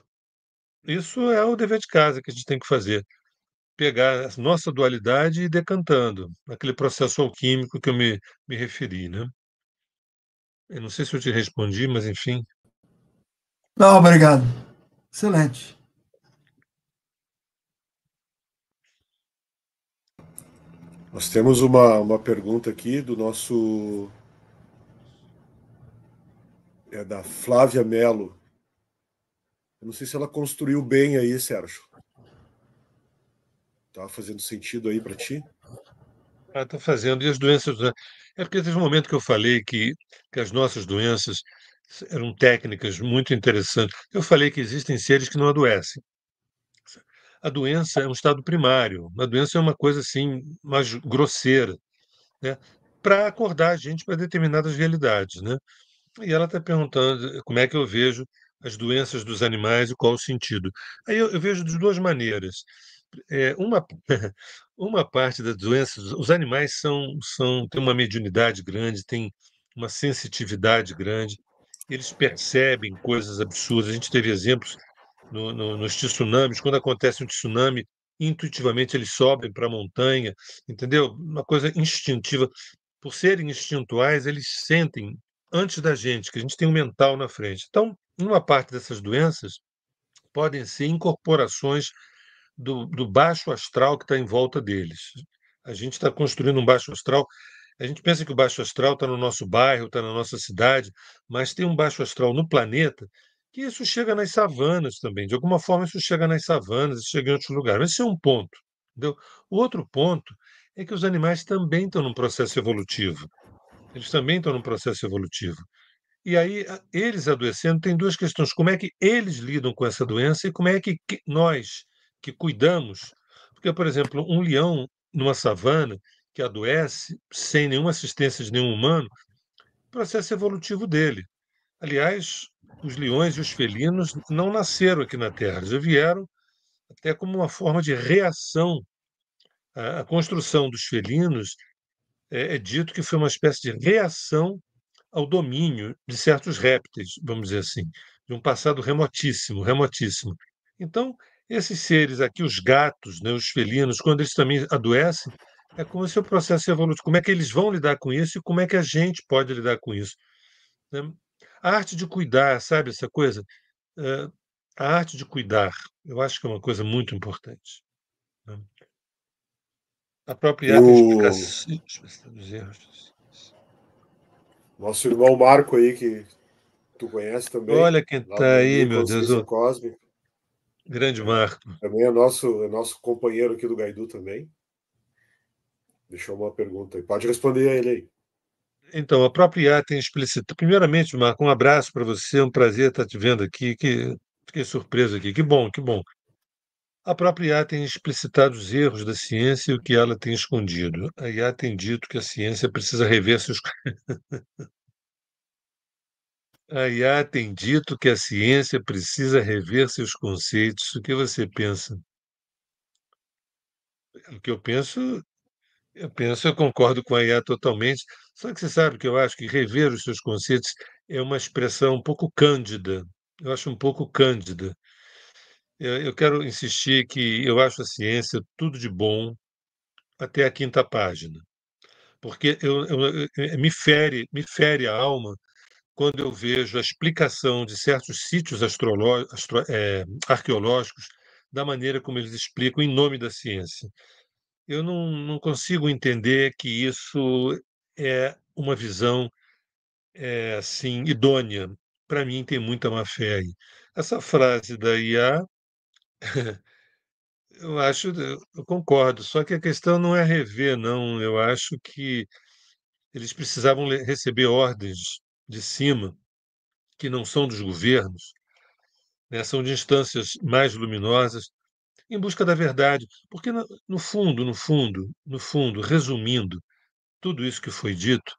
Isso é o dever de casa que a gente tem que fazer. Pegar a nossa dualidade e ir decantando, aquele processo alquímico que eu me referi, né? Eu não sei se eu te respondi, mas enfim. Não, obrigado. Excelente. Nós temos uma pergunta aqui do nosso. É da Flávia Mello. Eu não sei se ela construiu bem aí, Sérgio. Tá fazendo sentido aí para ti? Está fazendo. E as doenças, né? É porque teve um momento que eu falei que as nossas doenças eram técnicas muito interessantes. Eu falei que existem seres que não adoecem. A doença é um estado primário. A doença é uma coisa assim mais grosseira, né? Para acordar a gente para determinadas realidades, né? E ela está perguntando como é que eu vejo as doenças dos animais e qual o sentido. Aí eu vejo de duas maneiras. Uma, uma parte das doenças, os animais têm uma mediunidade grande, têm uma sensitividade grande, eles percebem coisas absurdas. A gente teve exemplos nos tsunamis, quando acontece um tsunami, intuitivamente eles sobem para a montanha, entendeu? Uma coisa instintiva. Por serem instintuais, eles sentem antes da gente, que a gente tem um mental na frente. Então, uma parte dessas doenças podem ser incorporações do baixo astral que está em volta deles. A gente está construindo um baixo astral. A gente pensa que o baixo astral está no nosso bairro, está na nossa cidade, mas tem um baixo astral no planeta que isso chega nas savanas também. De alguma forma, isso chega nas savanas, isso chega em outros lugares. Esse é um ponto. Entendeu? O outro ponto é que os animais também estão num processo evolutivo. Eles também estão num processo evolutivo. E aí, eles adoecendo, tem duas questões: como é que eles lidam com essa doença e como é que nós, que cuidamos. Porque, por exemplo, um leão numa savana que adoece, sem nenhuma assistência de nenhum humano, processo evolutivo dele. Aliás, os leões e os felinos não nasceram aqui na Terra, já vieram até como uma forma de reação. A construção dos felinos é dito que foi uma espécie de reação ao domínio de certos répteis, vamos dizer assim, de um passado remotíssimo, remotíssimo. Então, esses seres aqui, os gatos, né, os felinos, quando eles também adoecem, é como se o processo evolutivo, como é que eles vão lidar com isso e como é que a gente pode lidar com isso, né? A arte de cuidar, sabe essa coisa? Eh, a arte de cuidar, eu acho que é uma coisa muito importante, né? A própria Tem arte de o explicação dos erros. nosso irmão Marco aí, que tu conhece também, Olha quem lá do está aí, Enigma meu Deus, Consciência o Cósmica. grande Marco. Também é nosso companheiro aqui do Gaidu também. Deixou uma pergunta aí. Pode responder a ele aí. Então, a própria IA tem explicitado. Primeiramente, Marco, um abraço para você, é um prazer estar te vendo aqui. Fiquei surpreso aqui. Que bom, que bom. A própria IA tem explicitado os erros da ciência e o que ela tem escondido. A IA tem dito que a ciência precisa rever seus. A IA tem dito que a ciência precisa rever seus conceitos. O que você pensa? O que eu concordo com a IA totalmente. Só que você sabe que eu acho que rever os seus conceitos é uma expressão um pouco cândida. Eu acho um pouco cândida. Eu quero insistir que eu acho a ciência tudo de bom até a quinta página, porque me fere a alma quando eu vejo a explicação de certos sítios arqueológicos da maneira como eles explicam em nome da ciência. Eu não consigo entender que isso é uma visão assim idônea. Para mim, tem muita má fé aí. Essa frase da IA, eu concordo, só que a questão não é rever, não. Eu acho que eles precisavam receber ordens de cima, que não são dos governos, né, são de instâncias mais luminosas, em busca da verdade. Porque, no fundo, no fundo, no fundo, resumindo tudo isso que foi dito,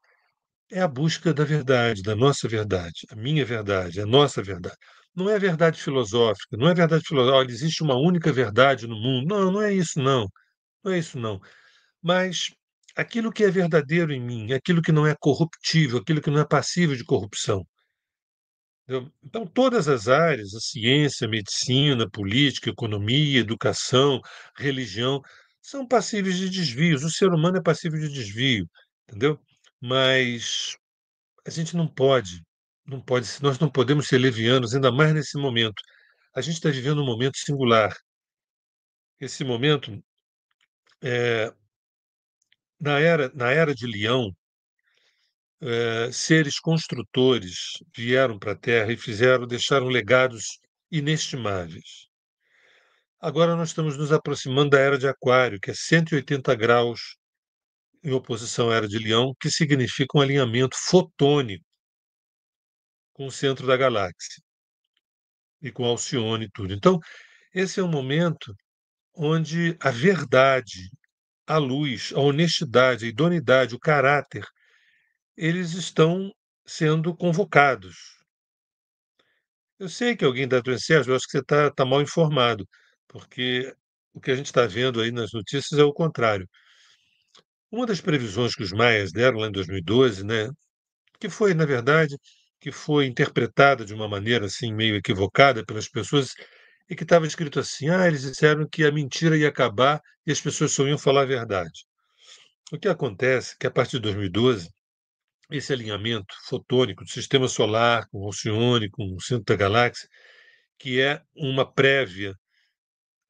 é a busca da verdade, da nossa verdade, a minha verdade, a nossa verdade. Não é verdade filosófica, não é verdade filosófica. Olha, existe uma única verdade no mundo. Não, não é isso, não. Não é isso, não. Mas aquilo que é verdadeiro em mim, aquilo que não é corruptível, aquilo que não é passível de corrupção. Entendeu? Então, todas as áreas, a ciência, a medicina, política, economia, educação, religião, são passíveis de desvios. O ser humano é passível de desvio, entendeu? Mas a gente não pode, nós não podemos ser levianos, ainda mais nesse momento. A gente está vivendo um momento singular. Esse momento na era de Leão, seres construtores vieram para a Terra e deixaram legados inestimáveis. Agora nós estamos nos aproximando da era de Aquário, que é 180 graus em oposição à era de Leão, que significa um alinhamento fotônico com o centro da galáxia e com Alcione e tudo. Então, esse é um momento onde a verdade, a luz, a honestidade, a idoneidade, o caráter, eles estão sendo convocados. Eu sei que alguém da tua Sérgio, eu acho que você está mal informado, porque o que a gente está vendo aí nas notícias é o contrário. Uma das previsões que os maias deram lá em 2012, né, que foi, na verdade, que foi interpretada de uma maneira assim meio equivocada pelas pessoas, e que estava escrito assim: eles disseram que a mentira ia acabar e as pessoas só iam falar a verdade. O que acontece é que a partir de 2012, esse alinhamento fotônico do sistema solar com Alcione, com o centro da galáxia, que é uma prévia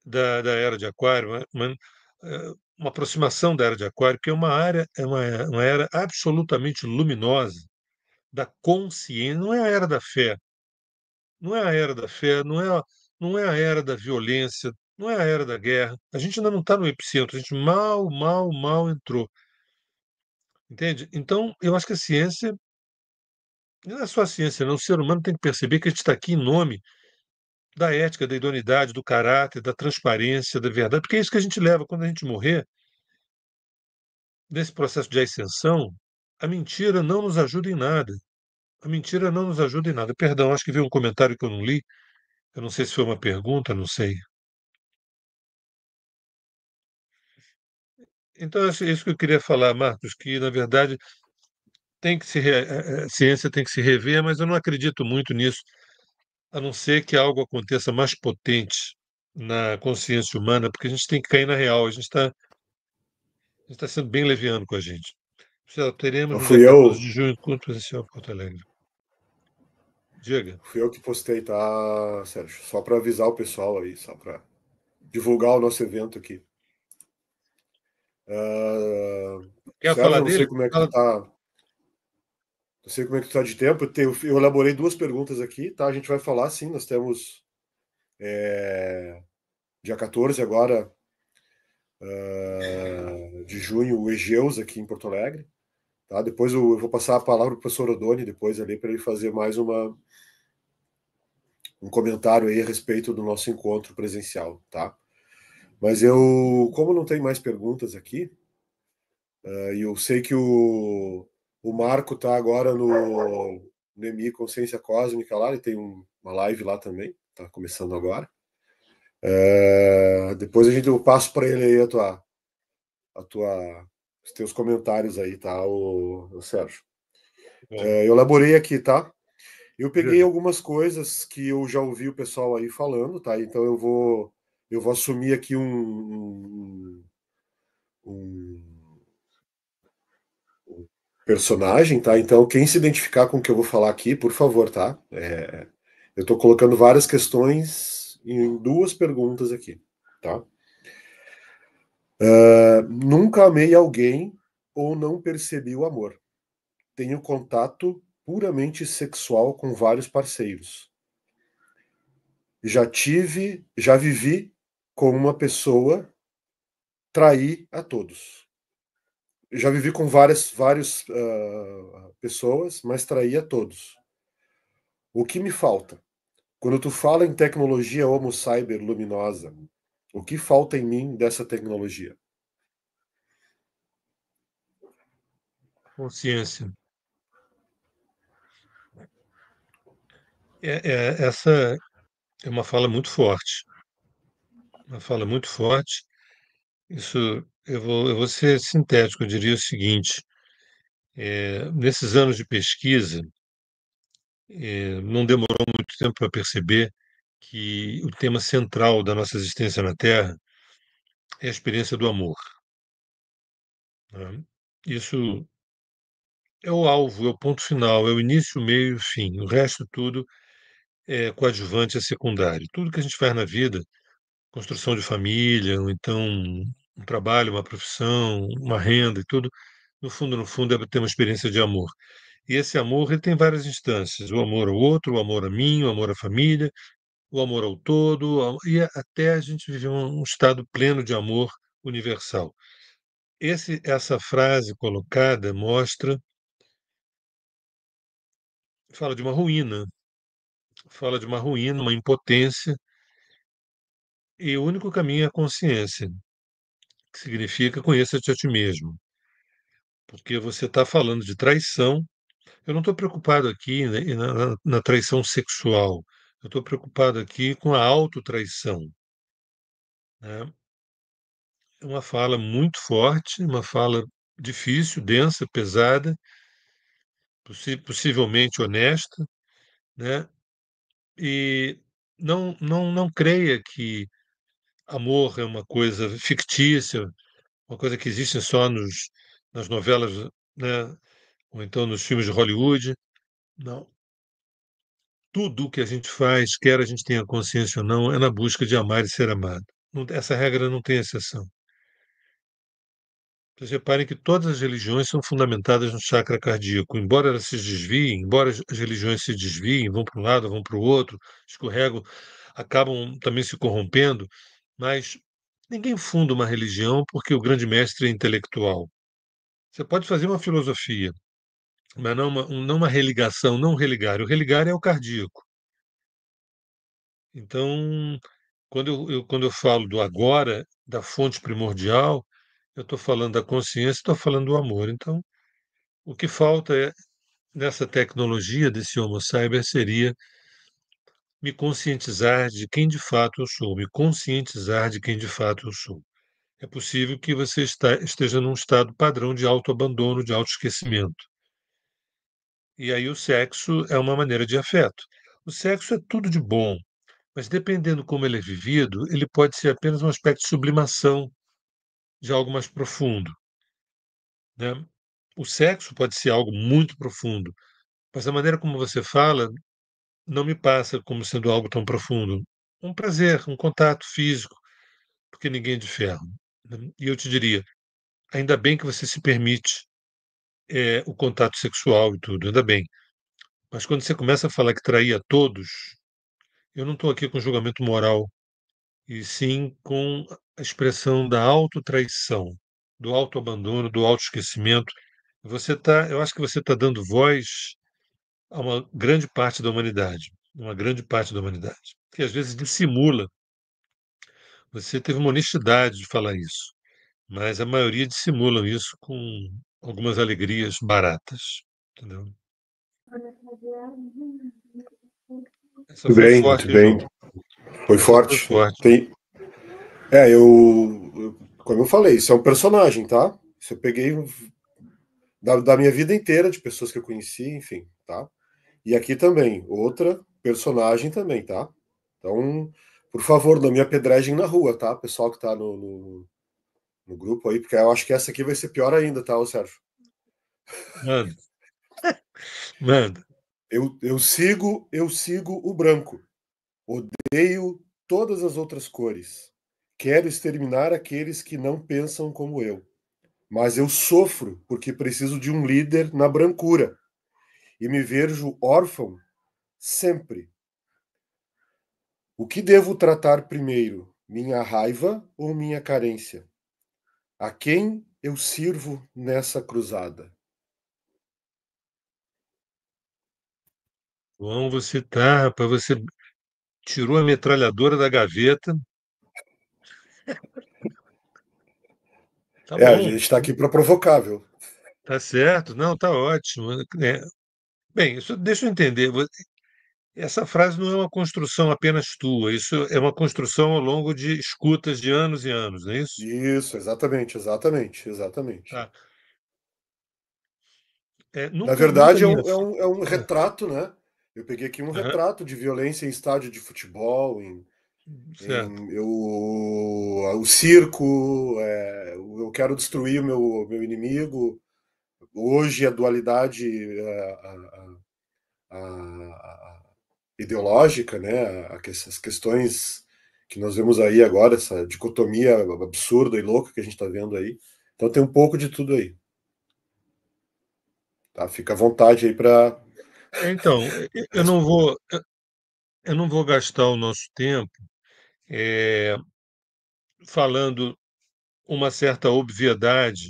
da era de Aquário, uma aproximação da era de Aquário, que é uma era absolutamente luminosa da consciência, não é a era da fé, não é a era da fé, não é a era da violência, não é a era da guerra. A gente ainda não está no epicentro, a gente mal, mal, mal entrou, entende? Então, eu acho que a ciência, não é só a ciência, não, o ser humano tem que perceber que a gente está aqui em nome da ética, da idoneidade, do caráter, da transparência, da verdade, porque é isso que a gente leva quando a gente morrer, nesse processo de ascensão, a mentira não nos ajuda em nada. A mentira não nos ajuda em nada. Perdão, acho que veio um comentário que eu não li. Eu não sei se foi uma pergunta, não sei. Então, é isso que eu queria falar, Marcos, que na verdade a ciência tem que se rever, mas eu não acredito muito nisso, a não ser que algo aconteça mais potente na consciência humana, porque a gente tem que cair na real. A gente tá sendo bem leviano com a gente. Já teremos Não no dia fui 14 eu, de junho encontro presencial em Porto Alegre. Diga. fui eu que postei, tá, Sérgio? Só para avisar o pessoal aí, só para divulgar o nosso evento aqui. Ah, Quer Sérgio, falar eu não sei dele? como é que tu Fala. tá. Não sei como é que tu tá de tempo. Eu elaborei duas perguntas aqui, tá? A gente vai falar, sim. Nós temos dia 14 agora, de junho, o Egeus aqui em Porto Alegre. Tá? Depois eu vou passar a palavra para o professor Odoni, depois ali, para ele fazer mais um comentário aí a respeito do nosso encontro presencial, tá? Mas como não tem mais perguntas aqui, e eu sei que o Marco tá agora no NEMI Consciência Cósmica lá, ele tem uma live lá também, tá começando agora. Depois eu passo para ele aí os teus comentários aí, tá, o Sérgio? Bom, Eu elaborei aqui, tá? Eu peguei diga. algumas coisas que eu já ouvi o pessoal aí falando, tá? Então eu vou assumir aqui um personagem, tá? Então quem se identificar com o que eu vou falar aqui, por favor, tá? Eu estou colocando várias questões em duas perguntas aqui, tá? Nunca amei alguém ou não percebi o amor. Tenho contato puramente sexual com vários parceiros. Já vivi com uma pessoa, traí a todos. Já vivi com várias pessoas, mas traí a todos. O que me falta? Quando tu fala em tecnologia homo cyber luminosa, o que falta em mim dessa tecnologia? Consciência. Essa é uma fala muito forte. Uma fala muito forte. Isso, eu vou ser sintético, eu diria o seguinte: nesses anos de pesquisa, não demorou muito tempo para perceber que o tema central da nossa existência na Terra é a experiência do amor, né? Isso é o alvo, é o ponto final, é o início, o meio e o fim. O resto tudo é coadjuvante, é secundário. Tudo que a gente faz na vida, construção de família, ou então um trabalho, uma profissão, uma renda e tudo, no fundo, é ter uma experiência de amor. E esse amor ele tem várias instâncias: o amor ao outro, o amor a mim, o amor à família, o amor ao todo, e até a gente viver um estado pleno de amor universal. Essa frase colocada fala de uma ruína, uma impotência, e o único caminho é a consciência, que significa conheça-te a ti mesmo, porque você está falando de traição. Eu não estou preocupado aqui, né, na traição sexual, eu estou preocupado aqui com a autotraição, né? É uma fala muito forte, uma fala difícil, densa, pesada, possivelmente honesta, né? E não creia que amor é uma coisa fictícia, uma coisa que existe só nas novelas, né? Ou então nos filmes de Hollywood. Não. Tudo o que a gente faz, quer a gente tenha consciência ou não, é na busca de amar e ser amado. Essa regra não tem exceção. Vocês reparem que todas as religiões são fundamentadas no chakra cardíaco. Embora elas se desviem, embora as religiões se desviem, vão para um lado, vão para o outro, escorregam, acabam também se corrompendo, mas ninguém funda uma religião porque o grande mestre é intelectual. Você pode fazer uma filosofia, mas não uma religação, não religar. O religar é o cardíaco. Então, quando eu falo do agora, da fonte primordial, eu estou falando da consciência, estou falando do amor. Então, o que falta nessa tecnologia desse Homo Cyber seria me conscientizar de quem de fato eu sou, me conscientizar de quem de fato eu sou. É possível que você esteja num estado padrão de autoabandono, de autoesquecimento. E aí o sexo é uma maneira de afeto. O sexo é tudo de bom, mas dependendo como ele é vivido, ele pode ser apenas um aspecto de sublimação de algo mais profundo, né? O sexo pode ser algo muito profundo, mas a maneira como você fala não me passa como sendo algo tão profundo. Um prazer, um contato físico, porque ninguém é de ferro, né? E eu te diria, ainda bem que você se permite o contato sexual e tudo, ainda bem. Mas quando você começa a falar que trair a todos, eu não estou aqui com julgamento moral, e sim com a expressão da autotraição, do autoabandono, do autoesquecimento. Eu acho que você está dando voz a uma grande parte da humanidade, uma grande parte da humanidade, que às vezes dissimula. Você teve uma honestidade de falar isso, mas a maioria dissimulam isso com algumas alegrias baratas, entendeu? Essa Muito foi bem, muito forte, hein, João? bem. Foi Essa foi forte. forte. Como eu falei, isso é um personagem, tá? Isso eu peguei da minha vida inteira, de pessoas que eu conheci, enfim, tá? E aqui também, outra personagem também, tá? Então, por favor, não me apedrejem na rua, tá? Pessoal que tá no grupo aí, porque eu acho que essa aqui vai ser pior ainda, tá, ô Sérgio? Manda, manda. Eu sigo o branco. Odeio todas as outras cores. Quero exterminar aqueles que não pensam como eu. Mas eu sofro porque preciso de um líder na brancura. E me vejo órfão sempre. O que devo tratar primeiro? Minha raiva ou minha carência? A quem eu sirvo nessa cruzada? João, você tá, rapaz, você tirou a metralhadora da gaveta. Tá A bom, gente está aqui para provocar, viu? tá certo. Não, tá ótimo. Bem, deixa eu entender. Essa frase não é uma construção apenas tua, isso é uma construção ao longo de escutas de anos e anos, não é isso? Isso, exatamente, exatamente, exatamente. Tá. Na Nunca verdade, minha. é um retrato, né? Eu peguei aqui um Aham, retrato de violência em estádio de futebol, certo. o circo, eu quero destruir o meu inimigo. Hoje a dualidade a ideológica, né? As questões que nós vemos aí agora, essa dicotomia absurda e louca que a gente está vendo aí. Então tem um pouco de tudo aí. Tá? Fica à vontade aí para. Então, eu não vou gastar o nosso tempo eh, falando uma certa obviedade,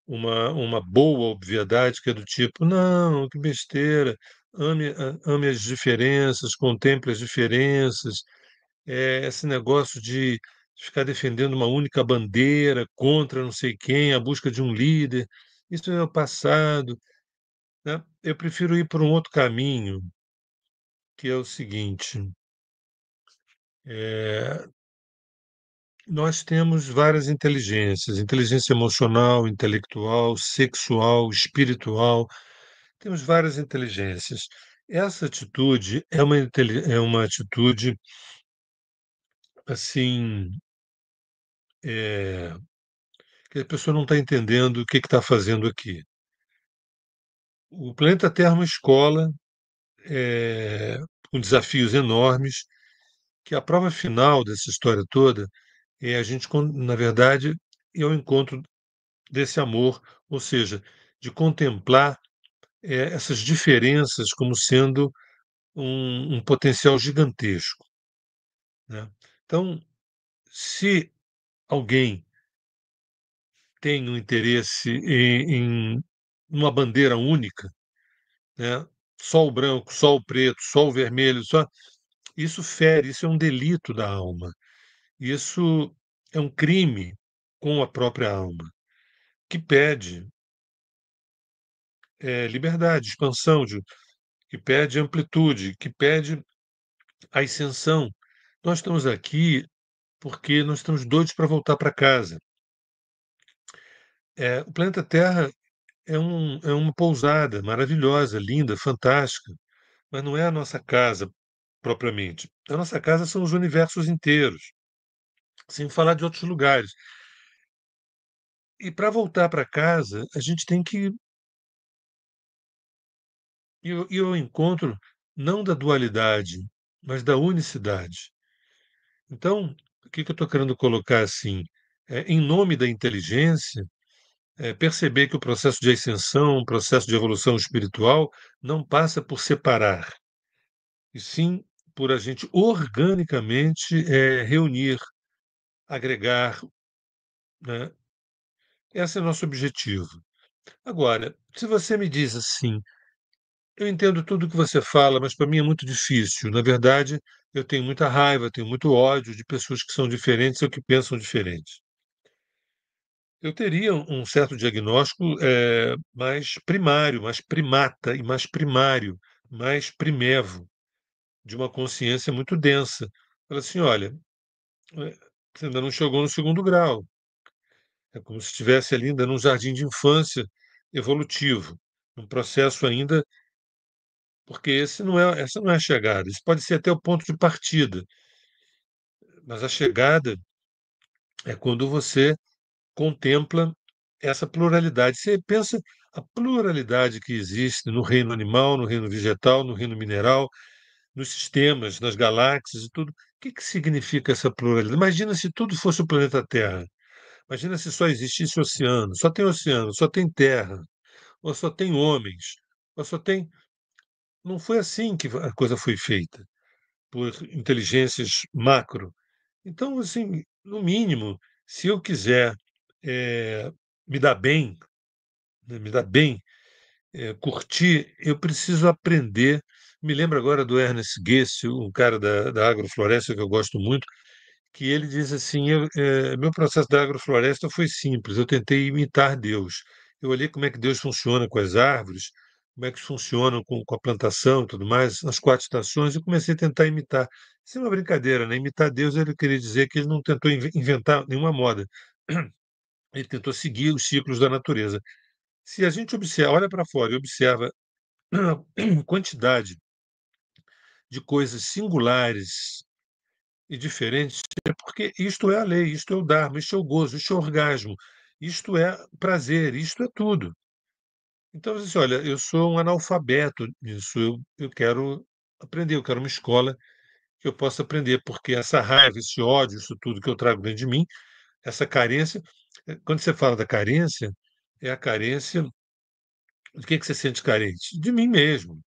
uma boa obviedade, que é do tipo, não, que besteira, ame as diferenças, contemple as diferenças, esse negócio de ficar defendendo uma única bandeira contra não sei quem, a busca de um líder, isso é o passado, né? Eu prefiro ir por um outro caminho, que é o seguinte: eh, nós temos várias inteligências, inteligência emocional, intelectual, sexual, espiritual, temos várias inteligências. Essa atitude é uma atitude, assim, que a pessoa não está entendendo o que está fazendo aqui. O planeta Terra é uma escola, com desafios enormes, que a prova final dessa história toda é a gente, na verdade, é o encontro desse amor, ou seja, de contemplar essas diferenças como sendo um potencial gigantesco, né? Então, se alguém tem um interesse em uma bandeira única, né? Só o branco, só o preto, só o vermelho, só isso fere, isso é um delito da alma. Isso é um crime com a própria alma, que pede liberdade, expansão, que pede amplitude, que pede a ascensão. Nós estamos aqui porque nós estamos doidos para voltar para casa. O planeta Terra é uma pousada maravilhosa, linda, fantástica, mas não é a nossa casa propriamente. A nossa casa são os universos inteiros, sem falar de outros lugares. E para voltar para casa, a gente tem que ir ao encontro não da dualidade, mas da unicidade. Então, o que eu estou querendo colocar assim? Em nome da inteligência, perceber que o processo de ascensão, o processo de evolução espiritual, não passa por separar, e sim por a gente organicamente reunir, agregar, né? Esse é o nosso objetivo. Agora, se você me diz assim, eu entendo tudo o que você fala, mas para mim é muito difícil. Na verdade, eu tenho muita raiva, tenho muito ódio de pessoas que são diferentes ou que pensam diferente. Eu teria um certo diagnóstico mais primário, mais primata e mais primário, mais primevo, de uma consciência muito densa. Fala assim, olha, você ainda não chegou no segundo grau. É como se estivesse ali ainda num jardim de infância evolutivo, um processo ainda, porque essa não é a chegada. Isso pode ser até o ponto de partida, mas a chegada é quando você contempla essa pluralidade. Você pensa a pluralidade que existe no reino animal, no reino vegetal, no reino mineral, nos sistemas, nas galáxias e tudo. O que que significa essa pluralidade? Imagina se tudo fosse o planeta Terra. Imagina se só existisse oceano, só tem terra, ou só tem homens, ou só tem. Não foi assim que a coisa foi feita, por inteligências macro. Então, assim, no mínimo, se eu quiser eh, me dar bem, né, me dar bem, curtir, eu preciso aprender. Me lembro agora do Ernest Gessel, um cara da agrofloresta que eu gosto muito, que ele diz assim: meu processo da agrofloresta foi simples, eu tentei imitar Deus. Eu olhei como é que Deus funciona com as árvores, como é que funcionam com a plantação e tudo mais, nas 4 estações, e comecei a tentar imitar. Isso é uma brincadeira, né? Imitar Deus, ele queria dizer que ele não tentou inventar nenhuma moda. Ele tentou seguir os ciclos da natureza. Se a gente observa, olha para fora e observa a quantidade de coisas singulares e diferentes, é porque isto é a lei, isto é o Dharma, isto é o gozo, isto é o orgasmo, isto é prazer, isto é tudo. Então, assim, olha, eu sou um analfabeto nisso, eu quero aprender, eu quero uma escola que eu possa aprender, porque essa raiva, esse ódio, isso tudo que eu trago dentro de mim, essa carência, quando você fala da carência, é a carência de que você sente carente? De mim mesmo.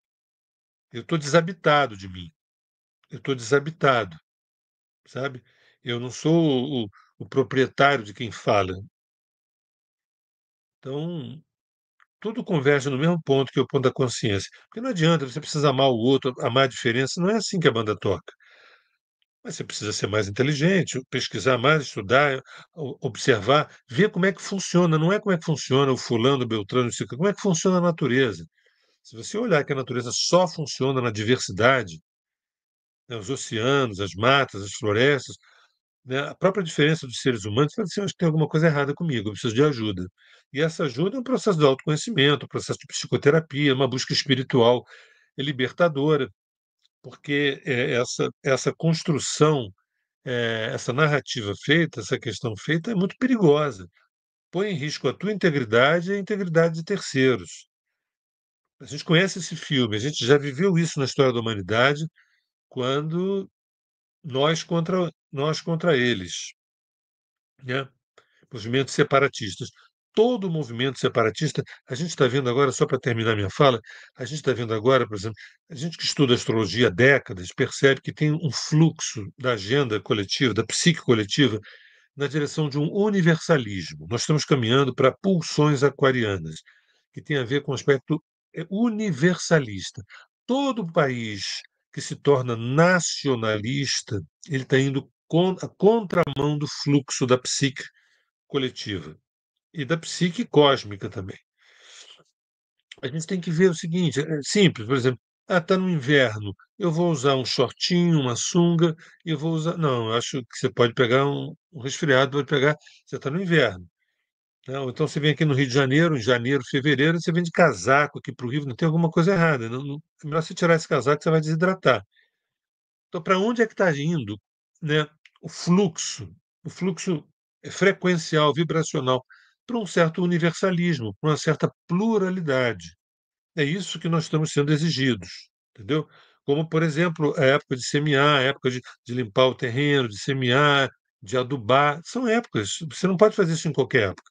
Eu estou desabitado de mim. Eu estou desabitado, sabe? Eu não sou o proprietário de quem fala. Então, tudo converge no mesmo ponto, que é o ponto da consciência. Porque não adianta, você precisa amar o outro, amar a diferença, não é assim que a banda toca. Mas você precisa ser mais inteligente, pesquisar mais, estudar, observar, ver como é que funciona. Não é como é que funciona o fulano, o beltrano, o ciclano, como é que funciona a natureza. Se você olhar que a natureza só funciona na diversidade, né, os oceanos, as matas, as florestas, né, a própria diferença dos seres humanos, você fala assim, acho que tem alguma coisa errada comigo, eu preciso de ajuda. E essa ajuda é um processo de autoconhecimento, um processo de psicoterapia, uma busca espiritual libertadora, porque essa construção, essa narrativa feita, essa questão feita é muito perigosa. Põe em risco a tua integridade e a integridade de terceiros. A gente conhece esse filme, a gente já viveu isso na história da humanidade, quando nós contra eles, né? Movimentos separatistas. Todo movimento separatista, a gente está vendo agora, só para terminar minha fala, a gente está vendo agora, por exemplo, a gente que estuda astrologia há décadas percebe que tem um fluxo da agenda coletiva, da psique coletiva, na direção de um universalismo. Nós estamos caminhando para pulsões aquarianas, que tem a ver com o aspecto universalista. Todo país que se torna nacionalista, ele está indo a contramão do fluxo da psique coletiva e da psique cósmica também. A gente tem que ver o seguinte, é simples, por exemplo, está no inverno, eu vou usar um shortinho, uma sunga, e eu vou usar. Não, eu acho que você pode pegar um resfriado, pode pegar. Você está no inverno. Né? Ou então você vem aqui no Rio de Janeiro, em janeiro, fevereiro, você vem de casaco aqui para o Rio, não tem alguma coisa errada. É melhor você tirar esse casaco, você vai desidratar. Então, para onde é que está indo, né, o fluxo? O fluxo frequencial, vibracional, para um certo universalismo, para uma certa pluralidade. É isso que nós estamos sendo exigidos, entendeu? Como, por exemplo, a época de semear, a época de limpar o terreno, de semear, de adubar. São épocas. Você não pode fazer isso em qualquer época.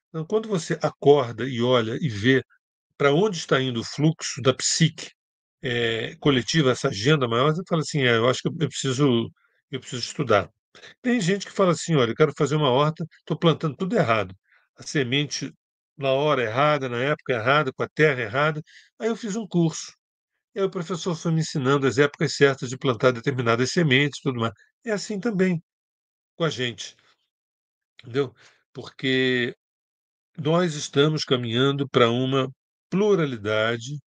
Então, quando você acorda e olha e vê para onde está indo o fluxo da psique coletiva, essa agenda maior, você fala assim, eu acho que eu preciso estudar. Tem gente que fala assim, olha, eu quero fazer uma horta, estou plantando tudo errado. A semente na hora errada, na época errada, com a terra errada. Aí eu fiz um curso. E aí o professor foi me ensinando as épocas certas de plantar determinadas sementes, tudo mais. É assim também com a gente, entendeu? Porque nós estamos caminhando para uma pluralidade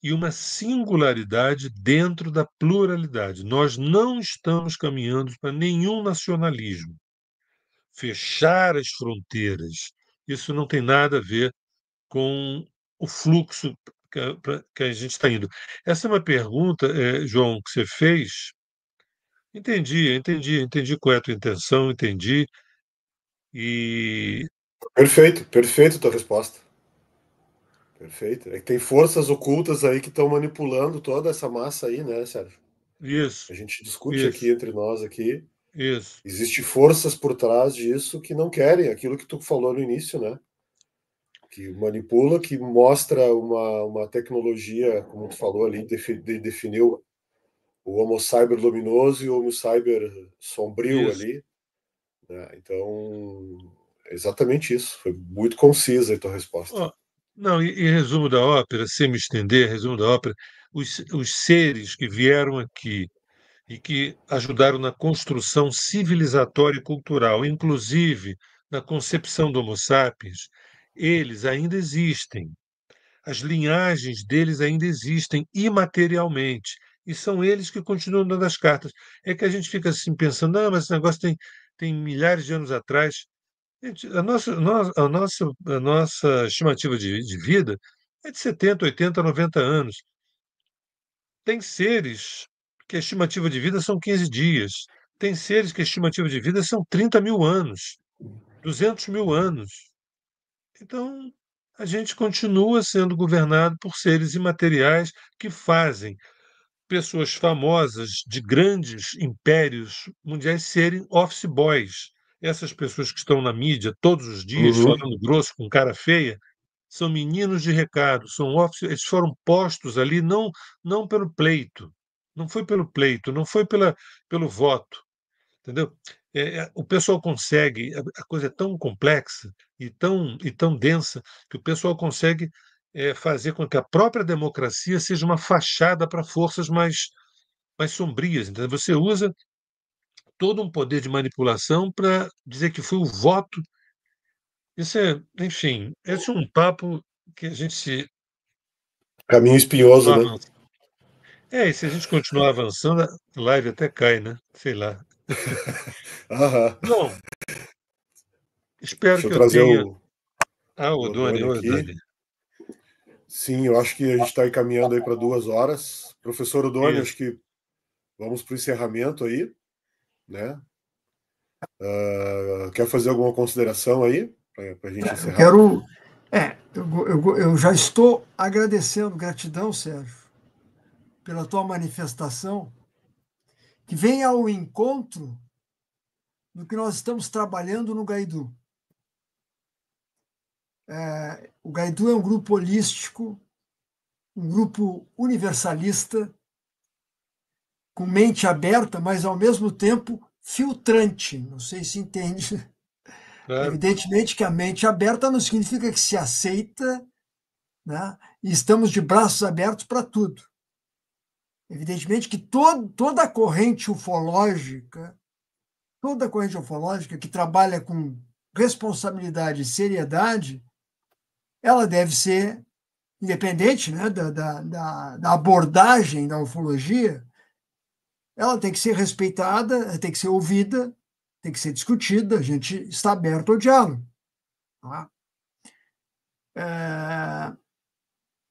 e uma singularidade dentro da pluralidade. Nós não estamos caminhando para nenhum nacionalismo, fechar as fronteiras. Isso não tem nada a ver com o fluxo que a gente está indo. Essa é uma pergunta, João, que você fez. Entendi qual é a tua intenção, entendi. E Perfeito, perfeito a tua resposta. Perfeito. É que tem forças ocultas aí que estão manipulando toda essa massa aí, né, Sérgio? isso, A gente discute aqui isso, entre nós aqui. isso, Existem forças por trás disso que não querem aquilo que tu falou no início, né? Que manipula, que mostra uma tecnologia, como tu falou ali, definiu o Homo Cyber luminoso e o Homo Cyber sombrio isso. ali, né? Então, é exatamente isso. Foi muito concisa a tua resposta. Ó, não, e resumo da ópera, sem me estender, resumo da ópera, os seres que vieram aqui e que ajudaram na construção civilizatória e cultural, inclusive na concepção do Homo sapiens, eles ainda existem. As linhagens deles ainda existem imaterialmente. E são eles que continuam dando as cartas. É que a gente fica assim pensando, mas esse negócio tem milhares de anos atrás. Gente, a nossa estimativa de vida é de 70, 80, 90 anos. Tem seres que a estimativa de vida são 15 dias. Tem seres que a estimativa de vida são 30 mil anos, 200 mil anos. Então, a gente continua sendo governado por seres imateriais que fazem pessoas famosas de grandes impérios mundiais serem office boys. Essas pessoas que estão na mídia todos os dias Uhum. falando grosso, com cara feia, são meninos de recado, são office, eles foram postos ali não pelo pleito, não foi pelo pleito, não foi pelo voto, entendeu? O pessoal consegue, a coisa é tão complexa e tão densa, que o pessoal consegue fazer com que a própria democracia seja uma fachada para forças mais sombrias. Entendeu? Você usa todo um poder de manipulação para dizer que foi o voto. Isso é, enfim, esse é um papo que a gente se Caminho espinhoso, continuar né? avançando. E se a gente continuar avançando, a live até cai, né? Sei lá. Aham. Bom, espero Deixa eu que eu trazer tenha. o Doni, Odoni aqui. Dani. Sim, eu acho que a gente está encaminhando aí para 2 horas. Professor Odoni, acho Isso. que vamos para o encerramento aí, né? Quer fazer alguma consideração aí para a gente Eu encerrar? quero. Eu já estou agradecendo, gratidão, Sérgio, pela tua manifestação, que vem ao encontro do que nós estamos trabalhando no Gaidu. O Gaidu é um grupo holístico, um grupo universalista, com mente aberta, mas ao mesmo tempo filtrante. Não sei se entende. Claro. Evidentemente que a mente aberta não significa que se aceita, né? E estamos de braços abertos para tudo. Evidentemente que toda a corrente ufológica, que trabalha com responsabilidade e seriedade, ela deve ser independente, né, da abordagem da ufologia, ela tem que ser respeitada, tem que ser ouvida, tem que ser discutida, a gente está aberto ao diálogo. Tá?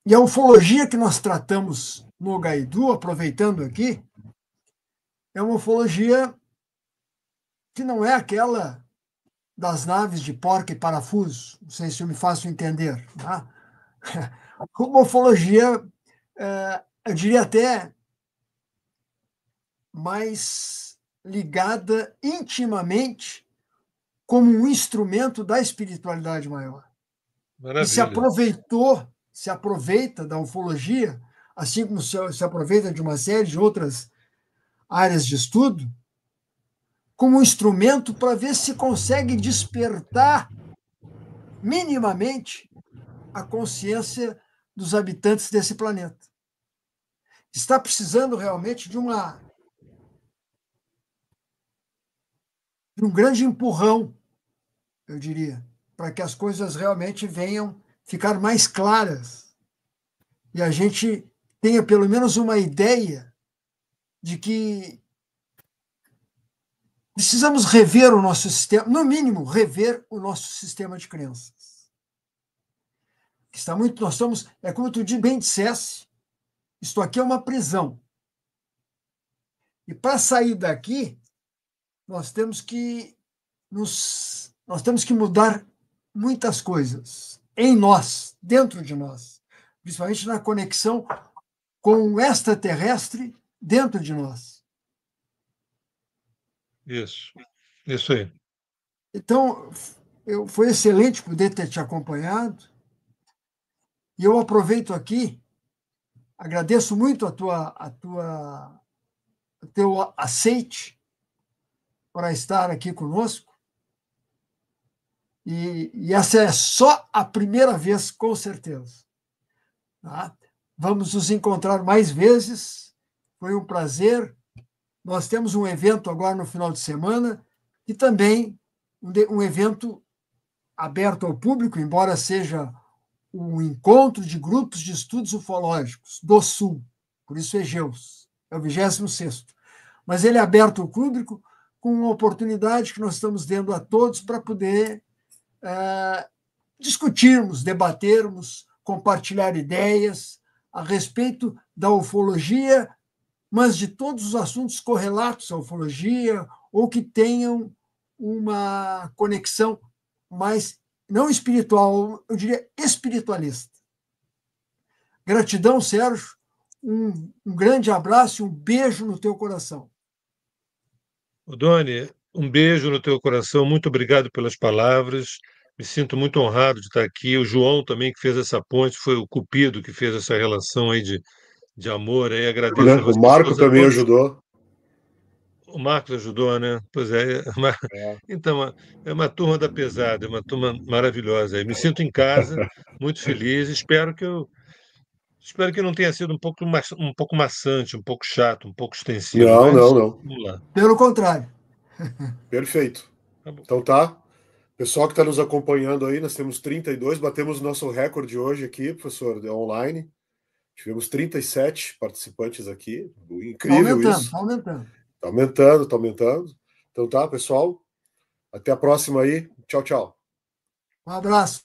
E a ufologia que nós tratamos no Gaidu, aproveitando aqui, é uma ufologia que não é aquela das naves de porca e parafuso, não sei se eu me faço entender. Tá? Uma ufologia, eu diria até, mais ligada intimamente como um instrumento da espiritualidade maior. E Maravilha. se aproveita da ufologia, assim como se aproveita de uma série de outras áreas de estudo, como um instrumento para ver se consegue despertar minimamente a consciência dos habitantes desse planeta. Está precisando realmente de um grande empurrão, eu diria, para que as coisas realmente venham ficar mais claras e a gente tenha pelo menos uma ideia de que precisamos rever o nosso sistema, no mínimo, rever o nosso sistema de crenças. Está muito, nós estamos, é como tu bem dissesse, isto aqui é uma prisão. E para sair daqui, nós temos que mudar muitas coisas em nós, dentro de nós, principalmente na conexão com o extraterrestre dentro de nós. Isso aí. Então, foi excelente poder ter te acompanhado. E eu aproveito aqui, agradeço muito o teu aceite para estar aqui conosco. E essa é só a primeira vez, com certeza. Tá? Vamos nos encontrar mais vezes. Foi um prazer. Nós temos um evento agora no final de semana e também um evento aberto ao público, embora seja um encontro de grupos de estudos ufológicos do Sul, por isso EGEUS, é o 26º. Mas ele é aberto ao público com uma oportunidade que nós estamos dando a todos para poder discutirmos, debatermos, compartilhar ideias a respeito da ufologia, mas de todos os assuntos correlatos à ufologia ou que tenham uma conexão mais, não espiritual, eu diria espiritualista. Gratidão, Sérgio. um grande abraço e um beijo no teu coração. Doni, um beijo no teu coração, muito obrigado pelas palavras. Me sinto muito honrado de estar aqui. O João também, que fez essa ponte, foi o Cupido que fez essa relação aí de amor. Aí agradeço O às Marco pessoas, a também todos. ajudou. O Marcos ajudou, né? Pois é. Então, é uma turma da pesada, é uma turma maravilhosa. Eu me sinto em casa, muito feliz. Espero que não tenha sido um pouco maçante, um pouco chato, um pouco extensivo, Não, mas não, não. vamos lá. Pelo contrário. Perfeito. Tá bom. Então tá. Pessoal que está nos acompanhando aí, nós temos 32, batemos o nosso recorde hoje aqui, professor, online. Tivemos 37 participantes aqui. Incrível isso. Está aumentando. Está aumentando, está aumentando. Então tá, pessoal. Até a próxima aí. Tchau, tchau. Um abraço.